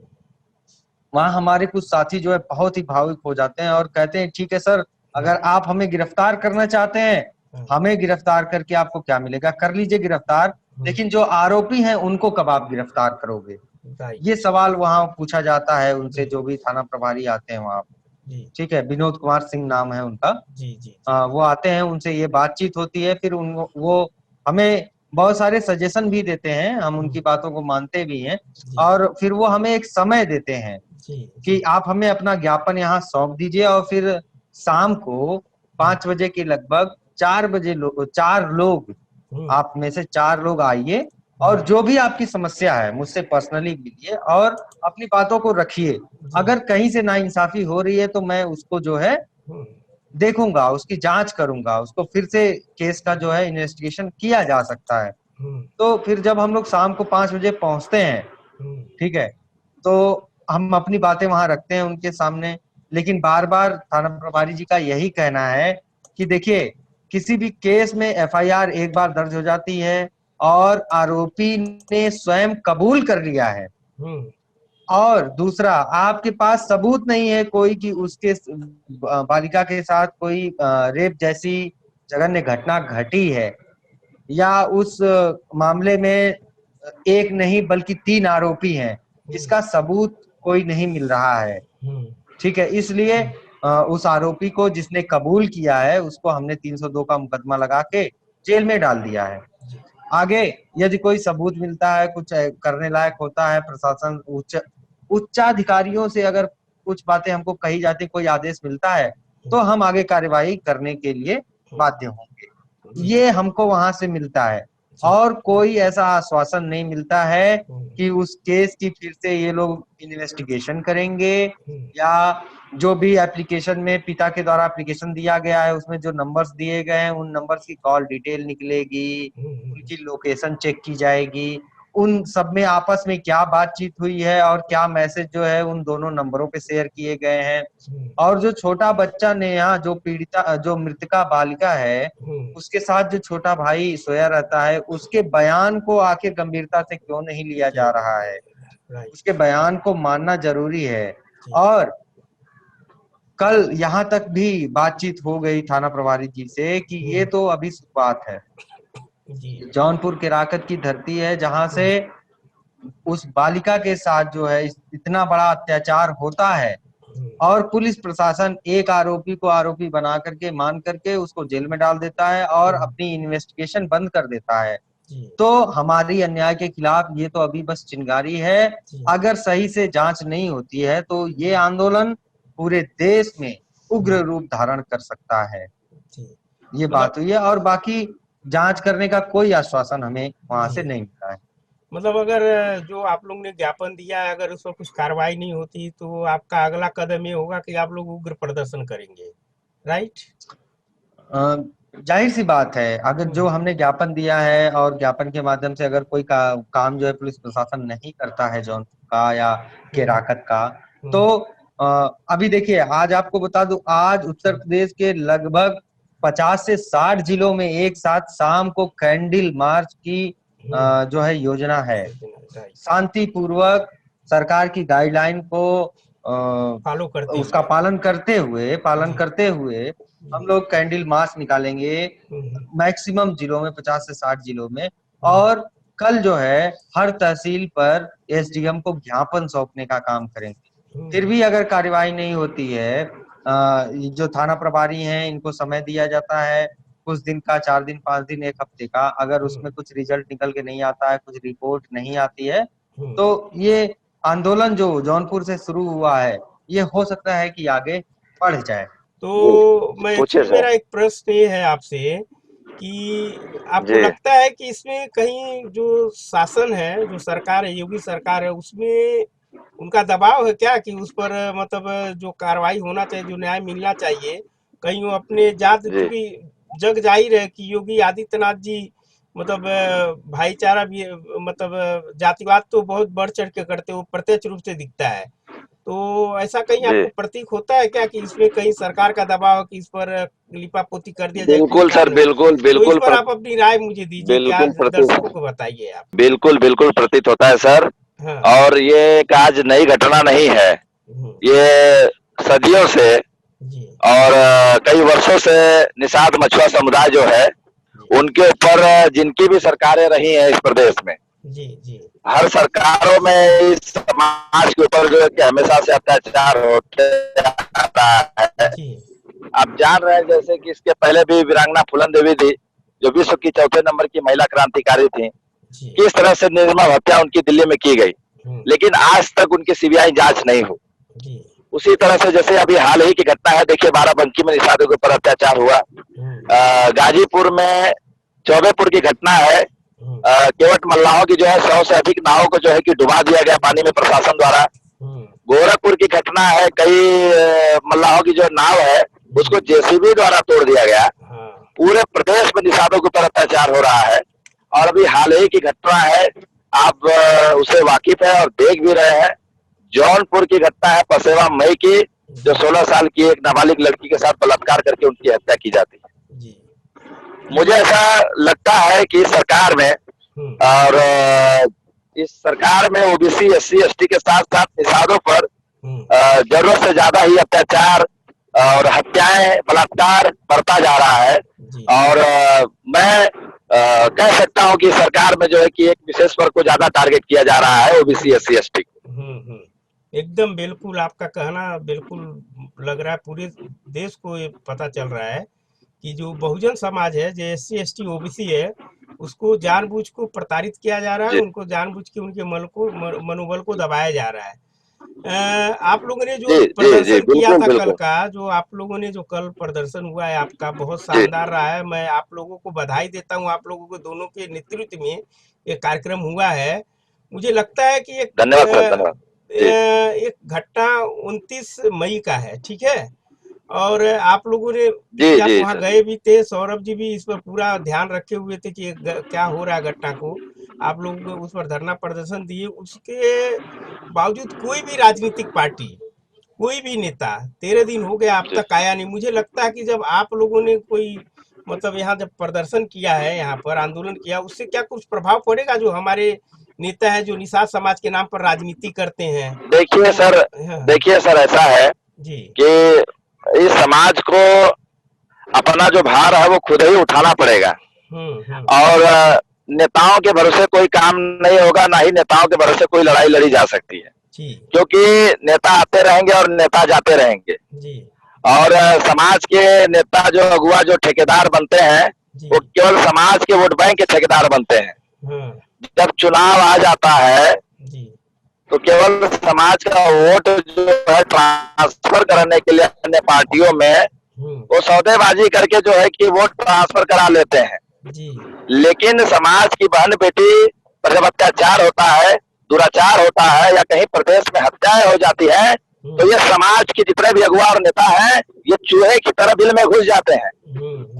वहां हमारे कुछ साथी जो है बहुत ही भावुक हो जाते हैं और कहते हैं ठीक है सर, अगर आप हमें गिरफ्तार करना चाहते हैं, हाँ, हमें गिरफ्तार करके आपको क्या मिलेगा, कर लीजिए गिरफ्तार, हम्म, लेकिन जो आरोपी हैं उनको कब आप गिरफ्तार करोगे। ये राइट। सवाल वहां पूछा जाता है उनसे जो बिल्कुल। भी थाना प्रभारी आते हैं वहां। जी ठीक है, विनोद कुमार सिंह नाम है उनका। जी जी जी। वो आते हैं, उनसे ये बातचीत होती है, फिर उन वो हमें बहुत सारे सजेशन भी देते हैं, हम हम्म, उनकी बातों को मानते भी हैं। जी और फिर वो हमें एक समय देते हैं जी कि जी। आप हमें अपना ज्ञापन यहाँ सौंप दीजिए और फिर शाम को हम्म, 5 बजे के लगभग 4 बजे 4 लोग, हम्म, आप में से 4 लोग आइए और हम्म, जो भी आपकी समस्या है मुझसे पर्सनली मिलिए और अपनी बातों को रखिए। जी। अगर कहीं से नाइंसाफी हो रही है तो मैं उसको जो है हम्म, देखूंगा, उसकी जांच करूंगा, उसको फिर से केस का जो है इन्वेस्टिगेशन किया जा सकता है। हम्म, तो फिर जब हम लोग शाम को 5 बजे पहुंचते हैं, हम्म, ठीक है, तो हम अपनी बातें वहां रखते हैं उनके सामने। लेकिन बार बार थाना प्रभारी जी का यही कहना है कि देखिए, किसी भी केस में एफआईआर एक बार दर्ज हो जाती है और आरोपी ने स्वयं कबूल कर लिया है हम्म, और दूसरा आपके पास सबूत नहीं है कोई कि उसके बालिका के साथ कोई रेप जैसी जघन्य घटना घटी है या उस मामले में एक नहीं बल्कि 3 आरोपी हैं, हम्म, इसका सबूत कोई नहीं मिल रहा है। हम्म, ठीक है, इसलिए उस आरोपी को जिसने कबूल किया है उसको हमने 302 का मुकदमा लगा के जेल में डाल दिया है। जी। आगे यदि कोई सबूत मिलता है, कुछ करने लायक होता है, प्रशासन उच्चाधिकारियों से अगर कुछ बातें हमको कही जाती, कोई आदेश मिलता है तो हम आगे कार्यवाही करने के लिए बाध्य होंगे। जी ये हमको वहां से मिलता है जी। और कोई ऐसा आश्वासन नहीं मिलता है हम्म, कि उस केस की फिर से ये लोग इन्वेस्टिगेशन करेंगे हम्म, या जो भी एप्लीकेशन में पिता के द्वारा एप्लीकेशन दिया गया है उसमें जो नंबर्स दिए गए हैं उन नंबर्स की कॉल डिटेल निकलेगी, हम्म, उनकी लोकेशन चेक की जाएगी, उन सब में आपस में क्या बातचीत हुई है और क्या मैसेज जो है उन दोनों नंबरों पे शेयर किए गए हैं। हम्म, और जो छोटा बच्चा नेहा जो पीड़िता जो मृतका बालिका है हम्म, उसके साथ जो छोटा भाई सोया रहता है उसके बयान को आखिर गंभीरता से क्यों नहीं लिया जा क्यों रहा नहीं है, लिया? राइट। उसके बयान को मानना जरूरी है। जी और कल यहाँ तक भी बातचीत हो गई थाना प्रभारी जी से कि ये हम्म, तो अभी शुरुआत है। जी जौनपुर केराकत की धरती है जहां से हम्म, उस बालिका के साथ जो है इतना बड़ा अत्याचार होता है हम्म, और पुलिस प्रशासन एक आरोपी को आरोपी बना करके मान करके उसको जेल में डाल देता है और हम्म, अपनी इन्वेस्टिगेशन बंद कर देता है। जी तो हमारी अन्याय के खिलाफ ये तो अभी बस चिंगारी है। जी अगर सही से जांच नहीं होती है तो ये आंदोलन पूरे देश में हम्म, उग्र रूप धारण कर सकता है। जी। ये बात मतलब हुई है, और बाकी जांच करने का कोई आश्वासन हमें वहां से जी नहीं मिला है। मतलब अगर जो आप लोग ने ज्ञापन दिया है, अगर उस पर कुछ कार्रवाई नहीं होती तो आपका अगला कदम ये होगा कि आप लोग उग्र प्रदर्शन करेंगे, राइट? जाहिर सी बात है, अगर जो हम्म हमने ज्ञापन दिया है और ज्ञापन के माध्यम से अगर कोई काम जो है पुलिस प्रशासन नहीं करता है जौनपुर का या हम्म केराकत का, तो हम्म अभी देखिए, आज आपको बता दूं, आज उत्तर प्रदेश के लगभग 50 से 60 जिलों में एक साथ शाम को कैंडल मार्च की जो है योजना है। राइट। शांतिपूर्वक सरकार की गाइडलाइन को फॉलो करते उसका हुए। पालन जी करते हुए हम जी। लोग कैंडल मार्च निकालेंगे हम्म मैक्सिमम जिलों में, 50 से 60 जिलों में। हम्म और कल जो है हर तहसील पर एसडीएम को ज्ञापन सौंपने का काम करेंगे। फिर हम्म भी अगर कार्रवाई नहीं होती है, ये जो थाना प्रभारी हैं इनको समय दिया जाता है कुछ दिन का, 4 दिन, 5 दिन, 1 हफ्ते का। अगर हम्म उसमें कुछ रिजल्ट निकल के नहीं आता है, कुछ रिपोर्ट नहीं आती है, हम्म। तो ये आंदोलन जो जौनपुर से शुरू हुआ है, ये हो सकता है कि आगे बढ़ जाए। जी तो मैं पूछिए एक्चुअली, सर। मेरा एक प्रश्न ये है आपसे कि आपको जी लगता है कि इसमें कहीं जो शासन है, जो सरकार है, योगी सरकार है, उसमें उनका दबाव है क्या कि उस पर मतलब जो कार्रवाई होना चाहिए, जो न्याय मिलना चाहिए, कहीं वो अपने जात, जी चूंकि जग जाहिर है कि योगी आदित्यनाथ जी मतलब भाईचारा भी मतलब जातिवाद तो बहुत बढ़ चढ़ के करते, वो प्रत्यक्ष रूप से दिखता है। तो ऐसा कहीं जी आपको प्रतीक होता है क्या कि इसमें कहीं सरकार का दबाव है कि इस पर लिपापोती कर दिया जाए, कोई बिल्कुल सर, कार्य? बिल्कुल तो इस बिल्कुल पर आप अपनी राय मुझे दीजिए, क्या बिल्कुल दर्शकों प्रतीत, को बताइए आप। बिल्कुल बिल्कुल प्रतीत होता है सर। हाँ। और ये एक आज नई घटना नहीं है, हम्म, ये सदियों से जी और कई वर्षों से निषाद मछुआ समुदाय जो है जी उनके ऊपर जिनकी भी सरकारें रही हैं इस प्रदेश में, जी जी हर सरकारों में इस समाज के ऊपर जो है कि हमेशा से अत्याचार होते आता है। जी आप जान रहे हैं जैसे कि इसके पहले भी वीरांगना फूलन देवी थी, जो विश्व की चौथे नंबर की महिला क्रांतिकारी थी, जी किस तरह से निर्मम हत्या उनकी दिल्ली में की गई, हम्म, लेकिन आज तक उनकी सीबीआई जांच नहीं हुई। जी उसी तरह से जैसे अभी हाल ही की घटना है, देखिए बाराबंकी में निषादों के ऊपर अत्याचार हुआ। हम्म गाजीपुर में चौबेपुर की घटना है, हम्म केवट मल्लाहों की जो है 100 से अधिक नावों को जो है कि डुबा दिया गया पानी में प्रशासन द्वारा। हम्म, गोरखपुर की घटना है, कई मल्लाहों की जो नाव है उसको जी जेसीबी द्वारा तोड़ दिया गया। हाँ। पूरे प्रदेश में निषादों के ऊपर अत्याचार हो रहा है। और अभी हाल ही की घटना है, आप उसे वाकिफ है और देख भी रहे हैं, जौनपुर की घटना है पसेवा मई की, जो जी 16 साल की एक नाबालिग लड़की के साथ बलात्कार करके उनकी हत्या की जाती है। जी मुझे ये ऐसा लगता है कि इस सरकार में हम्म और इस सरकार में ओबीसी एससी एसटी के साथ साथ निषादों पर हम्म जरूरत से ज्यादा ही अत्याचार और हत्याएं, बलात्कार बढ़ता जा रहा है। जी और मैं कह सकता हूं कि सरकार में जो है कि एक विशेष वर्ग को ज्यादा टारगेट किया जा रहा है, ओबीसी जी एससी एसटी को। एकदम बिल्कुल आपका कहना बिल्कुल लग रहा है, पूरे देश को ये पता चल रहा है कि जो बहुजन समाज है, जो एससी एसटी ओबीसी है, उसको जानबूझ को प्रताड़ित किया जा रहा है, जी उनको जानबूझ के उनके मनोबल को दबाया जा रहा है। आप लोगों ने जो जी जी जी प्रदर्शन किया बिल्कुल था कल बिल्कुल। का, जो आप लोगों ने जो कल प्रदर्शन हुआ है आपका, बहुत जी शानदार रहा है। मैं आप लोगों को बधाई देता हूँ, आप लोगों को दोनों के नेतृत्व में ये कार्यक्रम हुआ है। मुझे लगता है कि धन्यवाद सर, धन्यवाद। जी एक घटना 29 मई का है, ठीक है? और आप लोगों ने, जी क्योंकि आप जी वहाँ सर। गए भी थे, सौरभ जी भी इस पर पूरा ध्यान रखे हुए थे कि क्या हो रहा है घटना को, आप लोग उस पर धरना प्रदर्शन दिए। उसके बावजूद कोई भी राजनीतिक पार्टी, कोई भी नेता 13 दिन हो गया अब जी तक आया नहीं। मुझे लगता है कि जब आप लोगों ने कोई मतलब यहाँ जब प्रदर्शन किया है, यहाँ पर आंदोलन किया, उससे क्या कुछ प्रभाव पड़ेगा? जो हमारे नेता है, जो निषाद समाज के नाम पर राजनीति करते हैं, देखिए तो सर, हाँ हाँ देखिए सर, ऐसा है जी कि इस समाज को अपना जो भार है वो खुद ही उठाना पड़ेगा। हम्म। और नेताओं के भरोसे कोई काम नहीं होगा, ना ही नेताओं के भरोसे कोई लड़ाई लड़ी जा सकती है, जी क्योंकि नेता आते रहेंगे और नेता जाते रहेंगे। जी और समाज के नेता जो अगुआ जो ठेकेदार बनते हैं, जी वो केवल समाज के वोट बैंक के ठेकेदार बनते हैं। हाँ जब चुनाव आ जाता है जी तो केवल समाज का वोट जो है ट्रांसफर करने के लिए अन्य पार्टियों में वो सौदेबाजी करके जो है कि वोट ट्रांसफर करा लेते हैं। जी लेकिन समाज की बहन बेटी पर जब अत्याचार होता है, दुराचार होता है या कहीं प्रदेश में हत्याएं हो जाती है, तो ये समाज के जितने भी अगुआ और नेता हैं, ये चूहे की तरह बिल में घुस जाते हैं।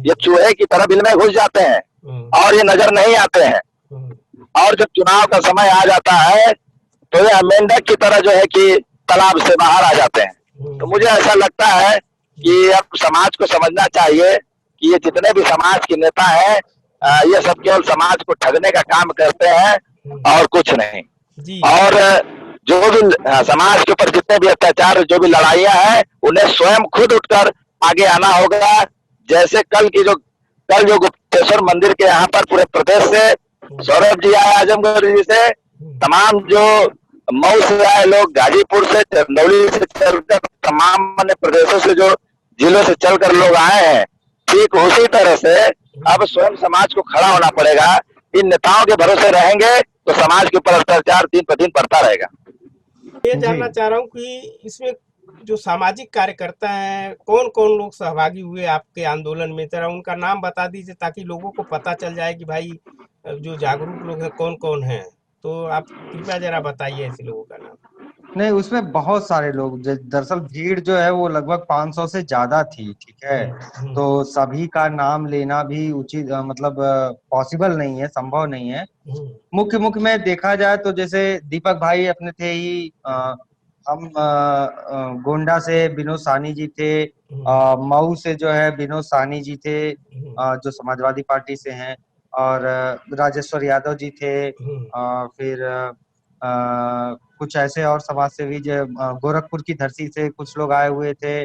ये चूहे की तरह बिल में घुस जाते हैं और ये नजर नहीं आते हैं। और जब चुनाव का समय आ जाता है तो ये मेंढक की तरह जो है कि तालाब से बाहर आ जाते हैं। तो मुझे ऐसा लगता है कि अब समाज को समझना चाहिए कि ये जितने भी समाज के नेता हैं, ये सब केवल समाज को ठगने का काम करते हैं और कुछ नहीं। जी और जो भी समाज के ऊपर जितने भी अत्याचार, जो भी लड़ाइयां हैं, उन्हें स्वयं खुद उठकर आगे आना होगा। जैसे कल जो गुप्तेश्वर मंदिर के यहाँ पर पूरे प्रदेश से सौरभ जी आए, आजमगढ़ जी से, तमाम जो मऊ से आए लोग, गाजीपुर से, चंदौली से चलकर, तमाम अन्य प्रदेशों से जो जिलों से चलकर लोग आए हैं, ठीक उसी तरह से अब स्वयं समाज को खड़ा होना पड़ेगा। इन नेताओं के भरोसे रहेंगे तो समाज के ऊपर अत्याचार दिन पर दिन बढ़ता रहेगा। ये जानना चाह रहा हूँ कि इसमें जो सामाजिक कार्यकर्ता हैं, कौन कौन लोग सहभागी हुए आपके आंदोलन में, जरा उनका नाम बता दीजिए ताकि लोगों को पता चल जाए कि भाई जो जागरूक लोग हैं कौन कौन हैं। तो आप कृपया जरा बताइए ऐसे लोगों का नाम। नहीं, उसमें बहुत सारे लोग, दरअसल भीड़ जो है वो लगभग 500 से ज्यादा थी, ठीक है। तो सभी का नाम लेना भी उचित मतलब पॉसिबल नहीं है, संभव नहीं है। मुख्य में देखा जाए तो जैसे दीपक भाई अपने थे ही, हम गोंडा से विनोद साहनी जी थे, मऊ से जो है विनोद साहनी जी थे, जो समाजवादी पार्टी से हैं, और राजेश्वर यादव जी थे, फिर कुछ ऐसे और समाज सेवी जो गोरखपुर की धरती से कुछ लोग आए हुए थे,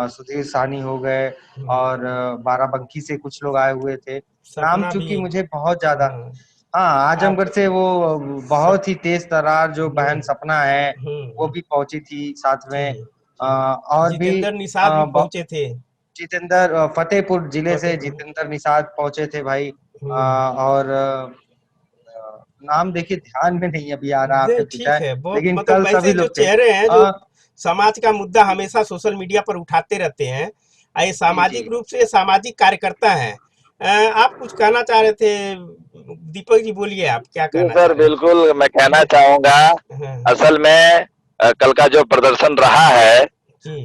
सुधीर साहनी हो गए, और बाराबंकी से कुछ लोग आए हुए थे। नाम सपना चूंकि भी। मुझे बहुत ज्यादा, हाँ, हाँ, आजमगढ़ से वो बहुत ही तेज तर्रार जो बहन सपना है वो भी पहुंची थी साथ में, जी और भी जितेंद्र निषाद भी पहुंचे थे। जितेंद्र, फतेहपुर जिले से फतेहपुर। जितेंद्र निषाद पहुंचे थे भाई। हम्म। और नाम देखिए ध्यान में नहीं अभी आ रहा, आपने पूछा ठीक है, है, बहुत लेकिन मतलब कल वैसे सभी जो लोग थे। चेहरे हैं जो समाज का मुद्दा हमेशा सोशल मीडिया पर उठाते रहते हैं, ये जी जी। सामाजिक रूप से सामाजिक कार्यकर्ता हैं। आप कुछ कहना चाह रहे थे, दीपक जी बोलिए, आप क्या जी कहना चाह सर, रहे बिल्कुल मैं कहना हैं। चाहूंगा, हाँ, असल में कल का जो प्रदर्शन रहा है, जी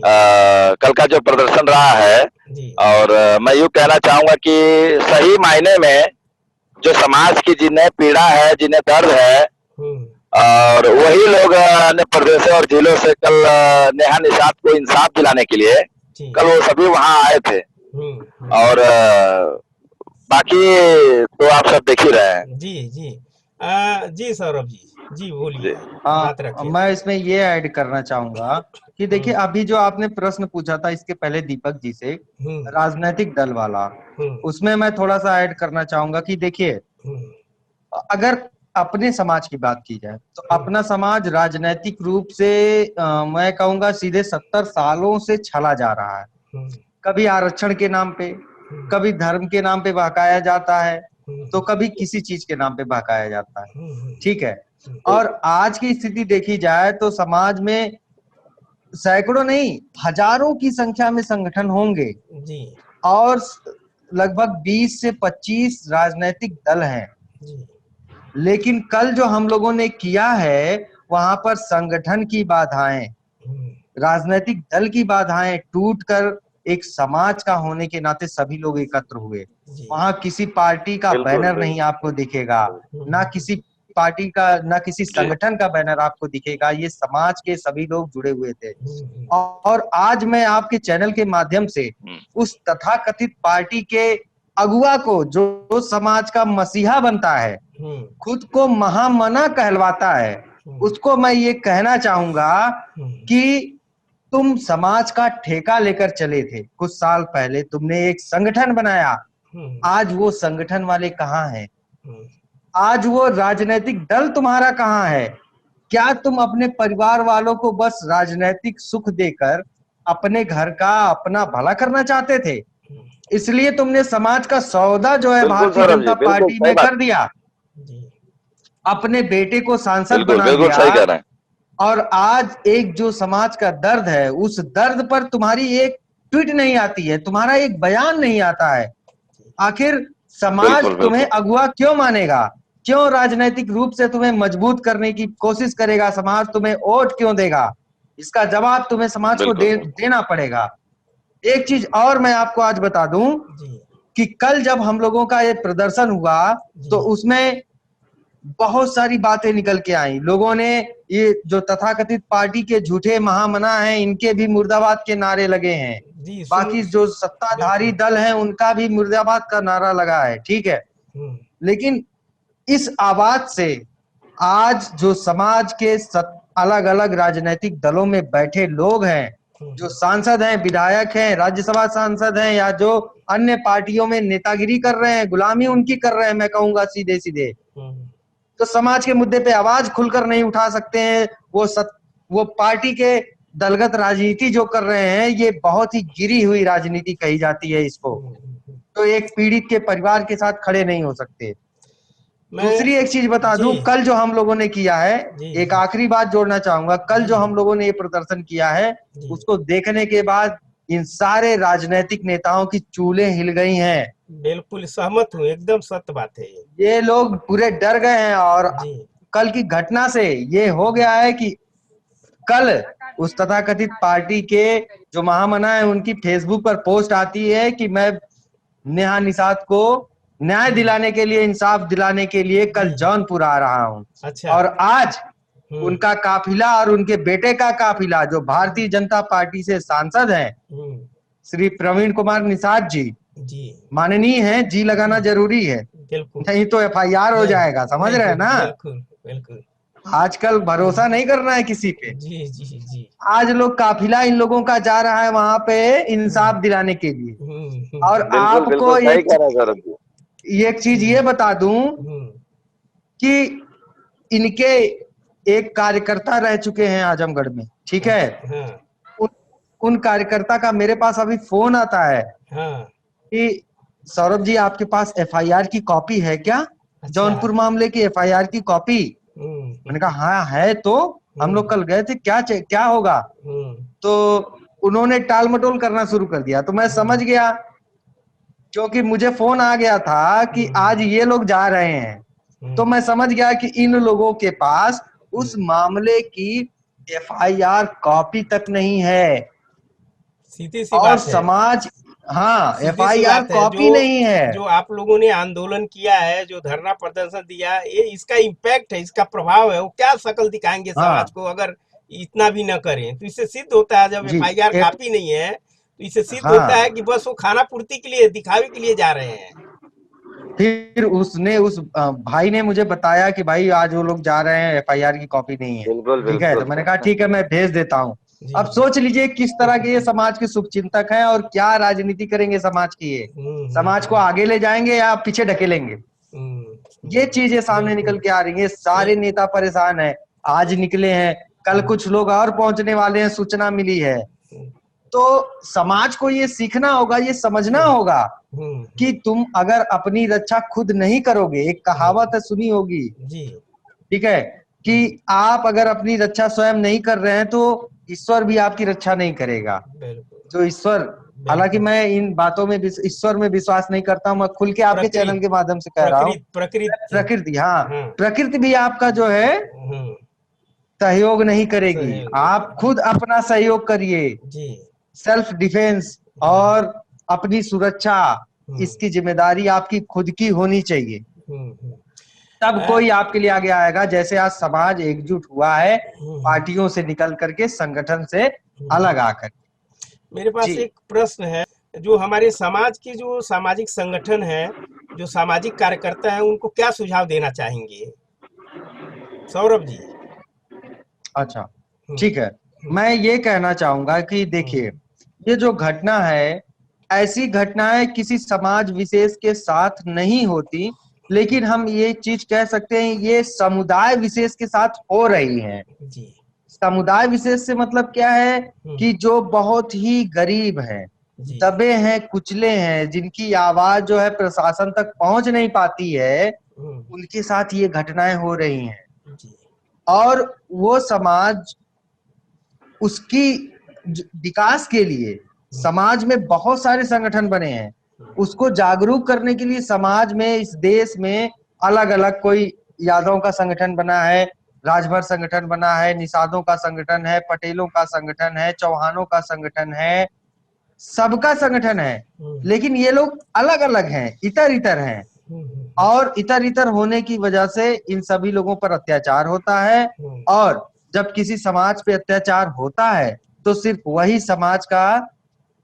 कल का जो प्रदर्शन रहा है, जी और मैं यूँ कहना चाहूंगा कि सही मायने में जो समाज की जिन्हें पीड़ा है, जिन्हें दर्द है, हम्म, और वही लोग अन्य प्रदेशों और जिलों से कल नेहा निषाद को इंसाफ दिलाने के लिए जी कल वो सभी वहां आए थे। हम्म, और बाकी तो आप सब देख ही रहे हैं। जी जी जी सौरभ जी, जी बोलिए, जी बात हाँ, रखिए। मैं इसमें ये ऐड करना चाहूंगा कि देखिए, अभी जो आपने प्रश्न पूछा था इसके पहले दीपक जी से, हम्म राजनीतिक दल वाला, हम्म उसमें मैं थोड़ा सा ऐड करना चाहूंगा कि देखिए, हम्म अगर अपने समाज की बात की जाए तो हम्म अपना समाज राजनीतिक रूप से मैं कहूंगा सीधे 70 सालों से छला जा रहा है। हम्म कभी आरक्षण के नाम पे, कभी धर्म के नाम पे बहकाया जाता है, तो कभी किसी चीज के नाम पे बहकाया जाता है, ठीक है। और आज की स्थिति देखी जाए तो समाज में सैकड़ों नहीं, हजारों की संख्या में संगठन होंगे, जी और लगभग 20 से 25 राजनीतिक दल हैं। जी लेकिन कल जो हम लोगों ने किया है, वहां पर संगठन की बाधाएं, हम्म, राजनीतिक दल की बाधाएं टूटकर एक समाज का होने के नाते सभी लोग एकत्र हुए। जी वहां किसी पार्टी का बिल्कुल बैनर बिल्कुल नहीं आपको दिखेगा, ना किसी पार्टी का, ना किसी जी संगठन का बैनर आपको दिखेगा। ये समाज के सभी लोग जुड़े हुए थे। हम्म, और आज मैं आपके चैनल के माध्यम से उस तथाकथित पार्टी के अगुआ को, जो समाज का मसीहा बनता है, हम्म, खुद को महामना कहलवाता है, उसको मैं ये कहना चाहूंगा कि तुम समाज का ठेका लेकर चले थे, कुछ साल पहले तुमने एक संगठन बनाया, आज वो संगठन वाले कहाँ हैं? आज वो राजनीतिक दल तुम्हारा कहाँ है? क्या तुम अपने परिवार वालों को बस राजनीतिक सुख देकर अपने घर का, अपना भला करना चाहते थे? इसलिए तुमने समाज का सौदा जो है बिल्कुल भारतीय सौरभ जी, जनता बिल्कुल पार्टी सही में बात, कर दिया, अपने बेटे को सांसद बिल्कुल बना बिल्कुल दिया। सही कह रहे हैं। और आज एक जो समाज का दर्द है, उस दर्द पर तुम्हारी एक ट्वीट नहीं आती है, तुम्हारा एक बयान नहीं आता है। आखिर समाज बिल्कुल तुम्हें बिल्कुल अगुआ क्यों मानेगा? क्यों राजनीतिक रूप से तुम्हें मजबूत करने की कोशिश करेगा? समाज तुम्हें वोट क्यों देगा? इसका जवाब तुम्हें समाज को बिल्कुल बिल्कुल देना पड़ेगा। एक चीज और मैं आपको आज बता दूं जी कि कल जब हम लोगों का ये प्रदर्शन हुआ तो जी उसमें बहुत सारी बातें निकल के आई। लोगों ने ये जो तथाकथित पार्टी के झूठे महामना हैं, इनके भी मुर्दाबाद के नारे लगे हैं। जी सुन बाकी जो सत्ताधारी बिल्कुल दल है उनका भी मुर्दाबाद का नारा लगा है, ठीक है। हम्म, लेकिन इस आवाज से आज जो समाज के अलग अलग राजनीतिक दलों में बैठे लोग हैं, जो सांसद हैं, विधायक हैं, राज्यसभा सांसद हैं, या जो अन्य पार्टियों में नेतागिरी कर रहे हैं, गुलामी उनकी कर रहे हैं, मैं कहूंगा सीधे सीधे, हम्म, तो समाज के मुद्दे पे आवाज खुलकर नहीं उठा सकते हैं। वो पार्टी के दलगत राजनीति जो कर रहे हैं, ये बहुत ही गिरी हुई राजनीति कही जाती है इसको। तो एक पीड़ित के परिवार के साथ खड़े नहीं हो सकते। मैं दूसरी एक चीज बता जी दूं, कल जो हम लोगों ने किया है, जी एक जी आखिरी बात जोड़ना चाहूंगा, कल जो जी हम लोगों ने ये प्रदर्शन किया है, जी उसको देखने के बाद इन सारे राजनीतिक नेताओं की चूलें हिल गई हैं। बिल्कुल सहमत हूँ, एकदम सत्य बात है ये। ये लोग पूरे डर गए हैं और जी कल की घटना से ये हो गया है कि कल उस तथाकथित पार्टी के जो महामना है उनकी फेसबुक पर पोस्ट आती है कि मैं नेहा निषाद को न्याय दिलाने के लिए, इंसाफ दिलाने के लिए कल जी जौनपुर आ रहा हूं। अच्छा और आज हम्म उनका काफिला और उनके बेटे का काफिला, जो भारतीय जनता पार्टी से सांसद हैं, हम्म, श्री प्रवीण कुमार निषाद जी, जी माननीय है, जी लगाना हम्म, जरूरी है, बिल्कुल नहीं तो एफआईआर हो नहीं जाएगा, समझ नहीं रहे हैं ना। बिल्कुल बिल्कुल आजकल भरोसा नहीं करना है किसी पे। जी जी जी आज लोग काफिला इन लोगों का जा रहा है वहां पे इंसाफ दिलाने के लिए। और बिल्कुल आपको बिल्कुल सही कह रहे हैं सौरभ जी। एक चीज ये बता दूं हम्म, कि इनके एक कार्यकर्ता रह चुके हैं आजमगढ़ में, ठीक है। हाँ उन, उन कार्यकर्ता का मेरे पास अभी फोन आता है हाँ कि सौरभ जी आपके पास एफआईआर की कॉपी है क्या? अच्छा जौनपुर मामले की एफआईआर की कॉपी? मैंने कहा हाँ है, तो हम लोग कल गए थे, क्या होगा? हम्म, तो उन्होंने टाल मटोल करना शुरू कर दिया। तो मैं समझ गया, क्योंकि मुझे फोन आ गया था कि आज ये लोग जा रहे हैं, तो मैं समझ गया कि इन लोगों के पास उस मामले की एफआईआर कॉपी तक नहीं है। सीधी सी और बात है, समाज, हाँ, सीधी सी एफआईआर बात है। कॉपी नहीं है। जो आप लोगों ने आंदोलन किया है, जो धरना प्रदर्शन दिया, ये इसका इम्पैक्ट है, इसका प्रभाव है, वो क्या शक्ल दिखाएंगे समाज हाँ को अगर इतना भी न करें। तो इससे सिद्ध होता है, जब जी, एफआईआर कॉपी नहीं है तो इससे सिद्ध होता है हाँ, कि बस वो खाना पूर्ति के लिए, दिखावे के लिए जा रहे हैं। फिर उसने उस भाई ने मुझे बताया कि भाई आज वो लोग जा रहे हैं, एफआईआर की कॉपी नहीं है, बिल्कुल ठीक है। तो बिल्कुल मैंने कहा ठीक है, मैं भेज देता हूँ। जी अब जी सोच लीजिए किस तरह के ये समाज के शुभचिंतक हैं और क्या राजनीति करेंगे समाज की। ये समाज को आगे ले जाएंगे या पीछे ढकेलेंगे, ये चीजें सामने निकल बिल्कुल के आ रही है। सारे ये नेता परेशान है, आज निकले हैं, कल कुछ लोग और पहुंचने वाले हैं, सूचना मिली है। तो समाज को ये सीखना होगा, ये समझना होगा कि तुम अगर अपनी रक्षा खुद नहीं करोगे, एक कहावत है, सुनी होगी, जी ठीक है, कि आप अगर अपनी रक्षा स्वयं नहीं कर रहे हैं तो ईश्वर भी आपकी रक्षा नहीं करेगा। बिल्कुल जो ईश्वर, हालांकि बिल्कुल मैं इन बातों में ईश्वर में विश्वास नहीं करता हूं, मैं खुल के आपके चैनल के प्रकृति माध्यम से कह रहा हूँ। प्रकृति प्रकृति प्रकृति, हाँ, हाँ प्रकृति भी आपका जो है हम्म, सहयोग नहीं करेगी। सहयोग नहीं आप करेगी खुद अपना सहयोग करिए, जी सेल्फ डिफेंस हम्म, और अपनी सुरक्षा, हम्म, इसकी जिम्मेदारी आपकी खुद की होनी चाहिए। हम्म, तब अ, कोई आपके लिए आगे आएगा। जैसे आज समाज एकजुट हुआ है, हम्म, पार्टियों से निकल करके, संगठन से हम्म। अलग आकर। मेरे पास जी, एक प्रश्न है। जो हमारे समाज की जो सामाजिक संगठन है, जो सामाजिक कार्यकर्ता है, उनको क्या सुझाव देना चाहेंगे सौरभ जी? अच्छा, हम्म, ठीक है। मैं ये कहना चाहूंगा कि हम्म, देखिए, ये जो घटना है, ऐसी घटनाएं किसी समाज विशेष के साथ नहीं होती, लेकिन हम ये चीज कह सकते हैं, ये समुदाय विशेष के साथ हो रही है। जी समुदाय विशेष से मतलब क्या है हम्म, कि जो बहुत ही गरीब हैं, जी दबे हैं, कुचले हैं, जिनकी आवाज जो है प्रशासन तक पहुंच नहीं पाती है, हम्म, उनके साथ ये घटनाएं हो रही हैं। जी और वो समाज उसकी विकास के लिए समाज में बहुत सारे संगठन बने हैं, उसको जागरूक करने के लिए समाज में, इस देश में अलग अलग, कोई यादवों का संगठन बना है, राजभर संगठन बना है, निषादों का संगठन है, पटेलों का संगठन है, चौहानों का संगठन है, सबका संगठन है। लेकिन ये लोग अलग अलग हैं, इतर इतर हैं, और इतर इतर होने की वजह से इन सभी लोगों पर अत्याचार होता है। और जब किसी समाज पे अत्याचार होता है तो सिर्फ वही समाज का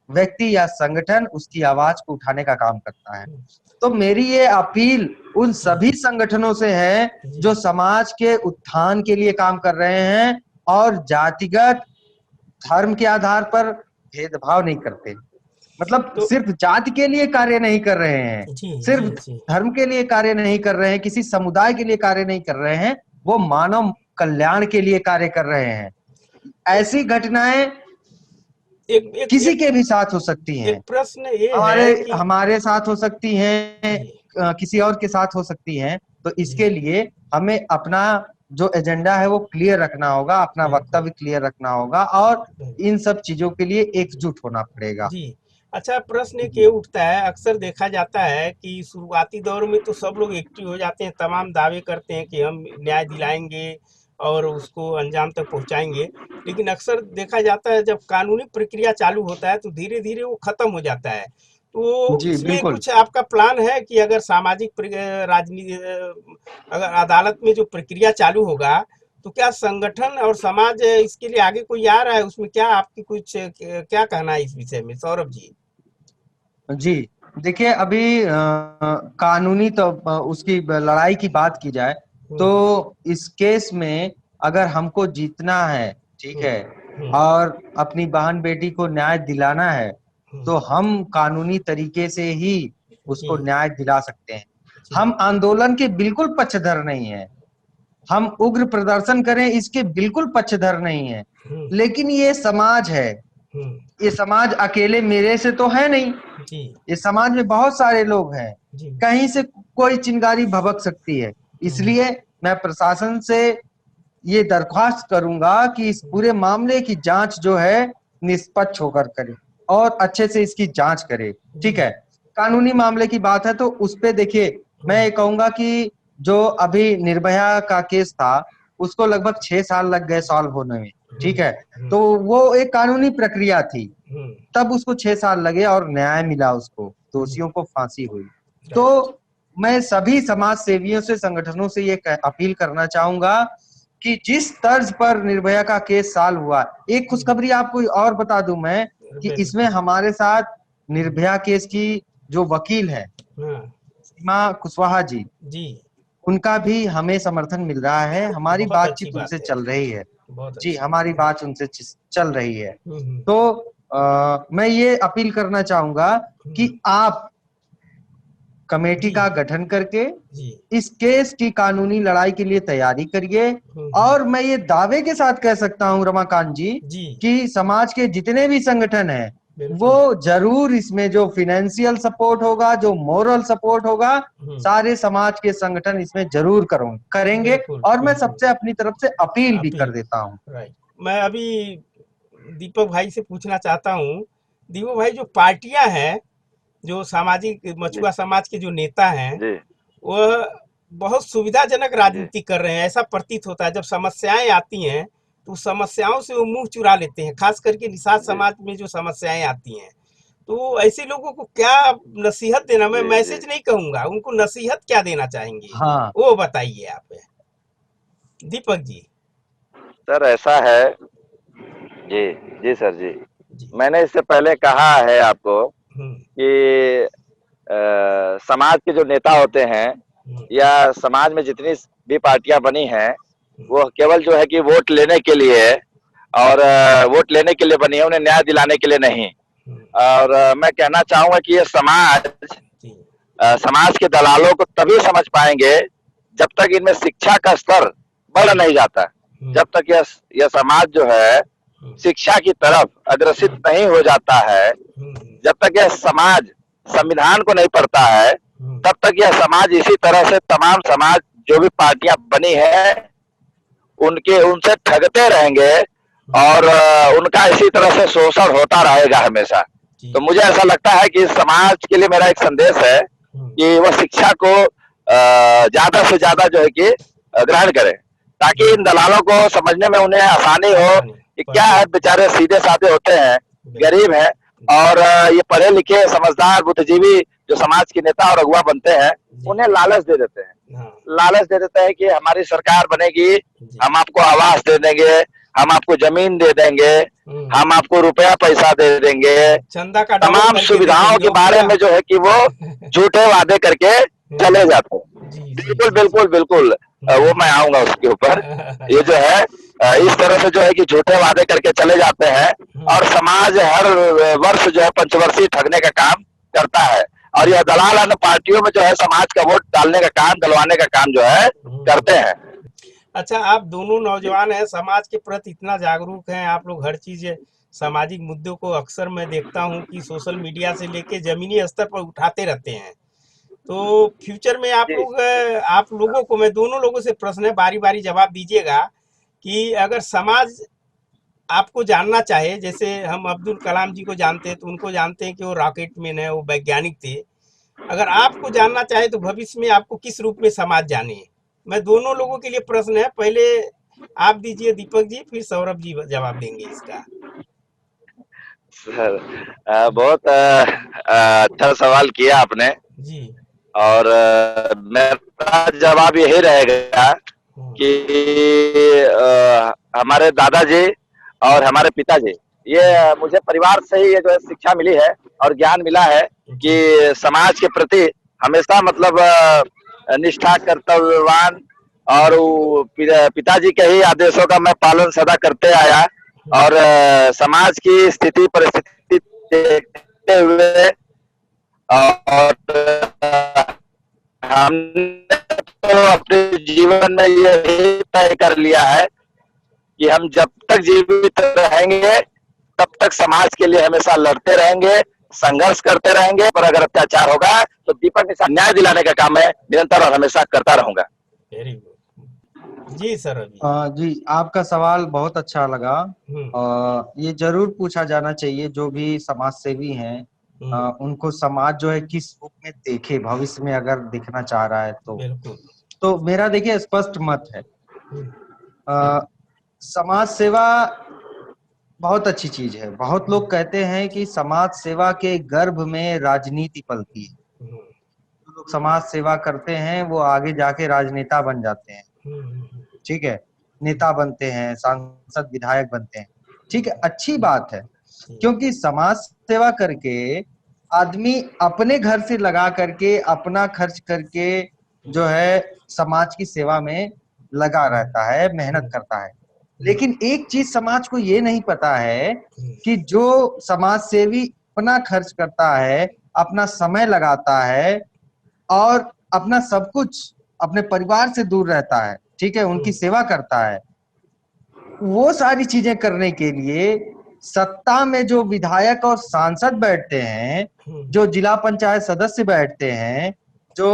व्यक्ति या संगठन उसकी आवाज को उठाने का काम करता है। तो मेरी ये अपील उन सभी संगठनों से है जो समाज के उत्थान के लिए काम कर रहे हैं और जातिगत धर्म के आधार पर भेदभाव नहीं करते। मतलब सिर्फ जाति के लिए कार्य नहीं कर रहे हैं, सिर्फ धर्म के लिए कार्य नहीं कर रहे हैं, किसी समुदाय के लिए कार्य नहीं कर रहे हैं, वो मानव कल्याण के लिए कार्य कर रहे हैं। ऐसी घटनाएं किसी के भी साथ हो सकती हैं। एक प्रश्न ये है कि हमारे साथ हो सकती हैं, किसी और के साथ हो सकती हैं। तो इसके लिए हमें अपना जो एजेंडा है वो क्लियर रखना होगा, अपना वक्तव्य क्लियर रखना होगा और इन सब चीजों के लिए एकजुट होना पड़ेगा। जी। अच्छा, प्रश्न एक ये उठता है, अक्सर देखा जाता है कि शुरुआती दौर में तो सब लोग एक्टिव हो जाते हैं, तमाम दावे करते हैं कि हम न्याय दिलाएंगे और उसको अंजाम तक पहुंचाएंगे, लेकिन अक्सर देखा जाता है जब कानूनी प्रक्रिया चालू होता है तो धीरे धीरे वो खत्म हो जाता है। तो जी, इसमें बिल्कुल। कुछ आपका प्लान है कि अगर सामाजिक राजनीति, अगर अदालत में जो प्रक्रिया चालू होगा तो क्या संगठन और समाज इसके लिए आगे कोई आ रहा है? उसमें क्या आपकी कुछ क्या कहना है इस विषय में, सौरभ जी? जी, देखिए अभी कानूनी तो उसकी लड़ाई की बात की जाए तो इस केस में अगर हमको जीतना है, ठीक है, और अपनी बहन बेटी को न्याय दिलाना है तो हम कानूनी तरीके से ही उसको न्याय दिला सकते हैं। हम आंदोलन के बिल्कुल पक्षधर नहीं है, हम उग्र प्रदर्शन करें इसके बिल्कुल पक्षधर नहीं है, लेकिन ये समाज है, ये समाज अकेले मेरे से तो है नहीं, ये समाज में बहुत सारे लोग हैं, कहीं से कोई चिंगारी भभक सकती है। इसलिए मैं प्रशासन से ये दरख्वास्त करूंगा कि इस पूरे मामले की जांच जो है निष्पक्ष होकर करे और अच्छे से इसकी जांच करे, ठीक है। कानूनी मामले की बात है तो उस पे देखिए मैं ये कहूंगा कि जो अभी निर्भया का केस था उसको लगभग 6 साल लग गए सॉल्व होने में, ठीक है, तो वो एक कानूनी प्रक्रिया थी, तब उसको 6 साल लगे और न्याय मिला, उसको दोषियों को फांसी हुई। तो मैं सभी समाज सेवियों से, संगठनों से ये अपील करना चाहूंगा कि जिस तर्ज पर निर्भया का केस सॉल्व हुआ, एक खुशखबरी आपको और बता दूं मैं कि इसमें हमारे साथ निर्भया केस की जो वकील है सीमा कुशवाहा जी, उनका भी हमें समर्थन मिल रहा है, हमारी बातचीत उनसे चल रही है। जी, हमारी बात उनसे चल रही है। तो मैं ये अपील करना चाहूंगा कि आप कमेटी का गठन करके इस केस की कानूनी लड़ाई के लिए तैयारी करिए। और मैं ये दावे के साथ कह सकता हूँ रमाकांत जी कि समाज के जितने भी संगठन हैं वो जरूर इसमें जो फाइनेंशियल सपोर्ट होगा, जो मोरल सपोर्ट होगा, सारे समाज के संगठन इसमें जरूर करेंगे। और मैं सबसे अपनी तरफ से अपील भी कर देता हूँ। मैं अभी दीपक भाई से पूछना चाहता हूँ, दीपक भाई, जो पार्टियां हैं, जो सामाजिक मछुआ समाज के जो नेता हैं, वह बहुत सुविधाजनक राजनीति कर रहे हैं, ऐसा प्रतीत होता है। जब समस्याएं आती हैं तो समस्याओं से वो मुंह चुरा लेते हैं, खास करके निषाद समाज में जो समस्याएं आती हैं, तो ऐसे लोगों को क्या नसीहत देना, मैं मैसेज नहीं कहूंगा, उनको नसीहत क्या देना चाहेंगे? हाँ, वो बताइए आप दीपक जी। सर ऐसा है, जी जी सर जी, मैंने इससे पहले कहा है आपको कि समाज के जो नेता होते हैं या समाज में जितनी भी पार्टियां बनी हैं वो केवल जो है कि वोट लेने के लिए और वोट लेने के लिए बनी है, उन्हें न्याय दिलाने के लिए नहीं। और मैं कहना चाहूंगा कि ये समाज के दलालों को तभी समझ पाएंगे जब तक इनमें शिक्षा का स्तर बढ़ नहीं जाता, जब तक यह समाज जो है शिक्षा की तरफ अग्रसित नहीं हो जाता है, जब तक यह समाज संविधान को नहीं पढ़ता है, तब तक यह समाज इसी तरह से तमाम समाज जो भी पार्टियां बनी है उनसे ठगते रहेंगे और उनका इसी तरह से शोषण होता रहेगा हमेशा। जी। तो मुझे ऐसा लगता है कि समाज के लिए मेरा एक संदेश है कि वह शिक्षा को ज्यादा से ज्यादा जो है कि ग्रहण करें, ताकि इन दलालों को समझने में उन्हें आसानी हो आसानी कि क्या पढ़ते है। हैं। बेचारे सीधे साधे होते हैं, गरीब हैं, और ये पढ़े लिखे समझदार बुद्धिजीवी जो समाज के नेता और अगुवा बनते हैं, जी। उन्हें लालच दे देते हैं। हाँ। लालच दे देते हैं कि हमारी सरकार बनेगी, जी। हम आपको आवास दे देंगे, हम आपको जमीन दे देंगे, हम आपको रुपया पैसा दे देंगे, चंदा का डबल तमाम करके दे सुविधाओं देंगे के वो बारे पूरा। में जो है कि वो झूठे वादे करके चले जाते हैं। जी जी बिल्कुल जी बिल्कुल बिल्कुल, वो मैं आऊंगा उसके ऊपर। ये जो है इस तरह से जो है कि झूठे वादे करके चले जाते हैं, और समाज हर वर्ष जो है पंचवर्षीय ठगने का काम करता है, और यह दलाल अन्य पार्टियों में जो है समाज का वोट डालने का काम, डलवाने का काम जो है करते हैं। अच्छा, आप दोनों नौजवान हैं, समाज के प्रति इतना जागरूक हैं, आप लोग हर चीज सामाजिक मुद्दों को अक्सर मैं देखता हूं कि सोशल मीडिया से लेके जमीनी स्तर पर उठाते रहते हैं। तो फ्यूचर में आप जी लोग आप लोगों को, मैं दोनों लोगों से प्रश्न है, बारी बारी जवाब दीजिएगा कि अगर समाज आपको जानना चाहे, जैसे हम अब्दुल कलाम जी को जानते हैं तो उनको जानते हैं कि वो रॉकेट मैन है, वो वैज्ञानिक थे। अगर आपको जानना चाहे तो भविष्य में आपको किस रूप में समाज जाने। मैं दोनों लोगों के लिए प्रश्न है, पहले आप दीजिए दीपक जी, फिर सौरभ जी जवाब देंगे इसका। सर, बहुत अच्छा सवाल किया आपने, जी। और मेरा जवाब यही रहेगा कि हमारे दादाजी और हमारे पिताजी, ये मुझे परिवार से ही ये जो है शिक्षा मिली है और ज्ञान मिला है कि समाज के प्रति हमेशा मतलब निष्ठा, कर्तव्यवान, और पिताजी के ही आदेशों का मैं पालन सदा करते आया, और समाज की स्थिति परिस्थिति देखते हुए, और हमने तो अपने जीवन में यही तय कर लिया है कि हम जब तक जीवित रहेंगे तब तक समाज के लिए हमेशा लड़ते रहेंगे, संघर्ष करते रहेंगे, पर अगर अत्याचार होगा तो दीपक के साथ न्याय दिलाने का काम मैं निरंतर और हमेशा करता रहूंगा। वेरी गुड जी। सर अभी जी, आपका सवाल बहुत अच्छा लगा। ये जरूर पूछा जाना चाहिए, जो भी समाज सेवी हैं उनको समाज जो है किस रूप में देखे, भविष्य में अगर दिखना चाह रहा है बिल्कुल। तो मेरा देखिए स्पष्ट मत है। समाज सेवा बहुत अच्छी चीज है। बहुत लोग कहते हैं कि समाज सेवा के गर्भ में राजनीति पलती है। जो लोग समाज सेवा करते हैं वो आगे जाके राजनेता बन जाते हैं, ठीक है, नेता बनते हैं, सांसद विधायक बनते हैं, ठीक है, अच्छी बात है। क्योंकि समाज सेवा करके आदमी अपने घर से लगा करके, अपना खर्च करके जो है समाज की सेवा में लगा रहता है, मेहनत करता है। लेकिन एक चीज समाज को ये नहीं पता है कि जो समाज सेवी अपना खर्च करता है, अपना समय लगाता है और अपना सब कुछ अपने परिवार से दूर रहता है, ठीक है, उनकी सेवा करता है, वो सारी चीजें करने के लिए सत्ता में जो विधायक और सांसद बैठते हैं, जो जिला पंचायत सदस्य बैठते हैं, जो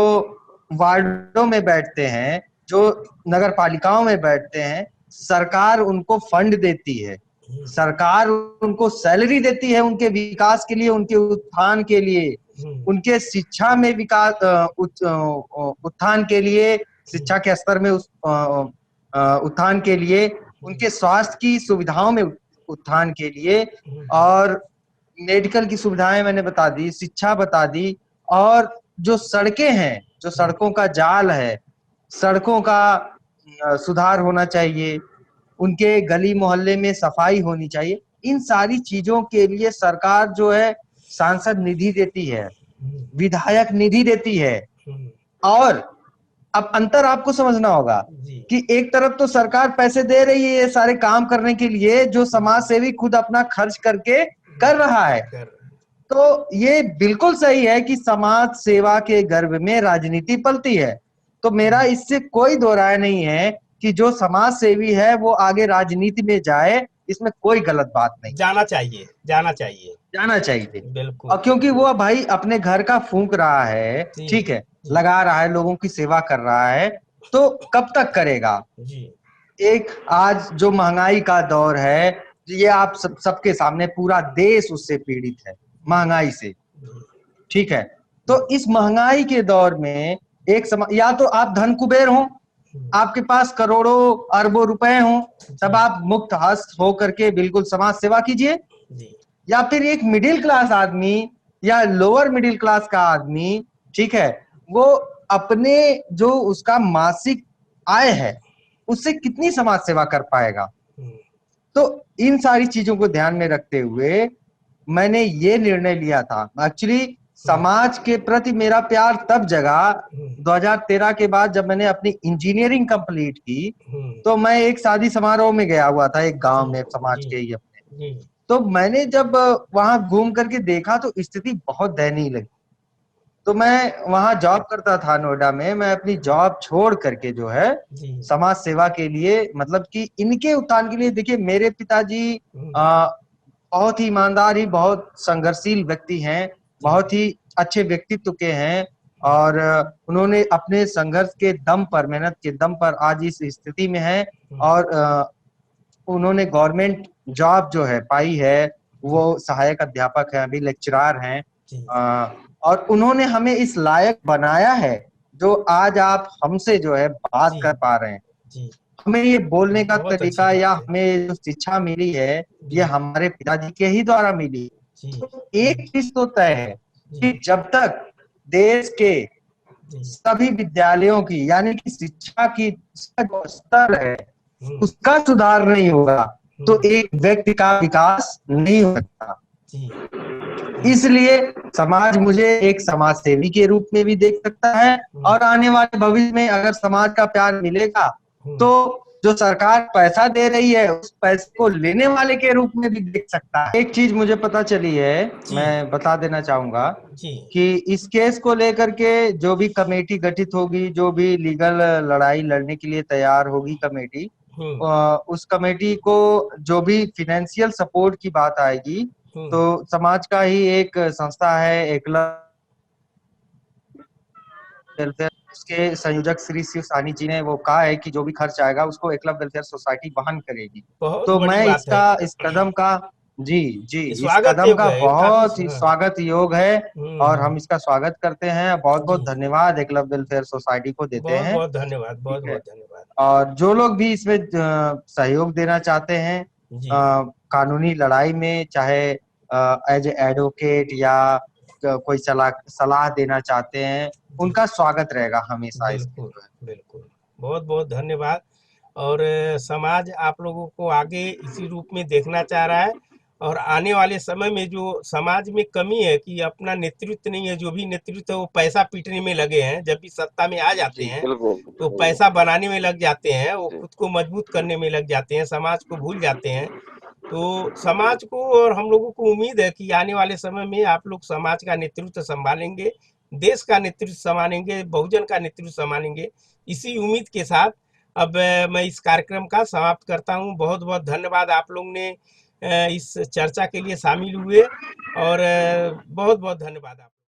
वार्डों में बैठते हैं, जो नगर पालिकाओं में बैठते हैं, सरकार उनको फंड देती है, सरकार उनको सैलरी देती है उनके विकास के लिए, उनके उत्थान के लिए, उनके शिक्षा में विकास उत्थान के लिए, शिक्षा के स्तर में उत्थान के लिए, उनके स्वास्थ्य की सुविधाओं में उत्थान के लिए, और मेडिकल की सुविधाएं मैंने बता दी, शिक्षा बता दी, और जो सड़कें हैं, जो सड़कों का जाल है, सड़कों का सुधार होना चाहिए, उनके गली मोहल्ले में सफाई होनी चाहिए। इन सारी चीजों के लिए सरकार जो है सांसद निधि देती है, विधायक निधि देती है। और अब अंतर आपको समझना होगा कि एक तरफ तो सरकार पैसे दे रही है ये सारे काम करने के लिए, जो समाज सेवी खुद अपना खर्च करके कर रहा है। तो ये बिल्कुल सही है कि समाज सेवा के गर्भ में राजनीति पलती है। तो मेरा इससे कोई दो राय नहीं है कि जो समाज सेवी है वो आगे राजनीति में जाए, इसमें कोई गलत बात नहीं। जाना चाहिए, जाना चाहिए, जाना चाहिए। बिल्कुल। और क्योंकि वो भाई अपने घर का फूंक रहा है, ठीक है, लगा रहा है, लोगों की सेवा कर रहा है, तो कब तक करेगा जी। एक आज जो महंगाई का दौर है, ये आप सबके सामने, पूरा देश उससे पीड़ित है, महंगाई से, ठीक है। तो इस महंगाई के दौर में या तो आप धन कुबेर हो, आपके पास करोड़ों अरबों रुपए हो, तब आप मुक्त हस्त हो करके बिल्कुल समाज सेवा कीजिए, या फिर एक मिडिल क्लास आदमी या लोअर मिडिल क्लास का आदमी, ठीक है, वो अपने जो उसका मासिक आय है उससे कितनी समाज सेवा कर पाएगा। तो इन सारी चीजों को ध्यान में रखते हुए मैंने ये निर्णय लिया था। एक्चुअली समाज के प्रति मेरा प्यार तब जगा 2013 के बाद, जब मैंने अपनी इंजीनियरिंग कंप्लीट की, तो मैं एक शादी समारोह में गया हुआ था एक गांव में, समाज के ही अपने। तो मैंने जब वहां घूम करके देखा तो स्थिति बहुत दयनीय लगी। तो मैं वहां जॉब करता था नोएडा में, मैं अपनी जॉब छोड़ करके जो है समाज सेवा के लिए, मतलब कि इनके उत्थान के लिए। देखिए, मेरे पिताजी बहुत ही ईमानदार ही, बहुत संघर्षशील व्यक्ति हैं, बहुत ही अच्छे व्यक्तित्व के हैं, और उन्होंने अपने संघर्ष के दम पर, मेहनत के दम पर आज इस स्थिति में है। और उन्होंने गवर्नमेंट जॉब जो है पाई है, वो सहायक अध्यापक है, अभी लेक्चरार हैं, और उन्होंने हमें इस लायक बनाया है जो आज आप हमसे जो है बात कर पा रहे हैं। हमें ये बोलने का तरीका या हमें जो शिक्षा मिली है, ये हमारे पिताजी के ही द्वारा मिली। तो एक चीज तो तय है कि जब तक देश के सभी विद्यालयों की, यानी कि शिक्षा की जो स्तर है उसका सुधार नहीं होगा, तो एक व्यक्ति का विकास नहीं हो सकता। इसलिए समाज मुझे एक समाज सेवी के रूप में भी देख सकता है, और आने वाले भविष्य में अगर समाज का प्यार मिलेगा तो जो सरकार पैसा दे रही है उस पैसे को लेने वाले के रूप में भी देख सकता है। एक चीज मुझे पता चली है, मैं बता देना चाहूंगा कि इस केस को लेकर के जो भी कमेटी गठित होगी, जो भी लीगल लड़ाई लड़ने के लिए तैयार होगी कमेटी, उस कमेटी को जो भी फिनेंशियल सपोर्ट की बात आएगी, तो समाज का ही एक संस्था है एकलव्य वेलफेयर, उसके संयोजक श्री शिव साहनी जी ने वो कहा है कि जो भी खर्च आएगा उसको एकलव्य वेलफेयर सोसाइटी वहन करेगी। तो मैं इस कदम का इस कदम का बहुत ही स्वागत योग है, और हम इसका स्वागत करते हैं। बहुत बहुत धन्यवाद एकलव्य वेलफेयर सोसाइटी को देते हैं। बहुत धन्यवाद, बहुत धन्यवाद। और जो लोग भी इसमें सहयोग देना चाहते हैं कानूनी लड़ाई में, चाहे एज एडवोकेट या कोई सलाह देना चाहते हैं, उनका स्वागत रहेगा हमेशा। बिल्कुल, बहुत बहुत धन्यवाद। और समाज आप लोगों को आगे इसी रूप में देखना चाह रहा है, और आने वाले समय में जो समाज में कमी है कि अपना नेतृत्व नहीं है, जो भी नेतृत्व है वो पैसा पीटने में लगे हैं। जब भी सत्ता में आ जाते हैं तो पैसा बनाने में लग जाते हैं, वो खुद को मजबूत करने में लग जाते हैं, समाज को भूल जाते हैं। तो समाज को और हम लोगों को उम्मीद है कि आने वाले समय में आप लोग समाज का नेतृत्व संभालेंगे, देश का नेतृत्व संभालेंगे, बहुजन का नेतृत्व संभालेंगे। इसी उम्मीद के साथ अब मैं इस कार्यक्रम का समाप्त करता हूं। बहुत बहुत धन्यवाद, आप लोग ने इस चर्चा के लिए शामिल हुए, और बहुत बहुत धन्यवाद आप।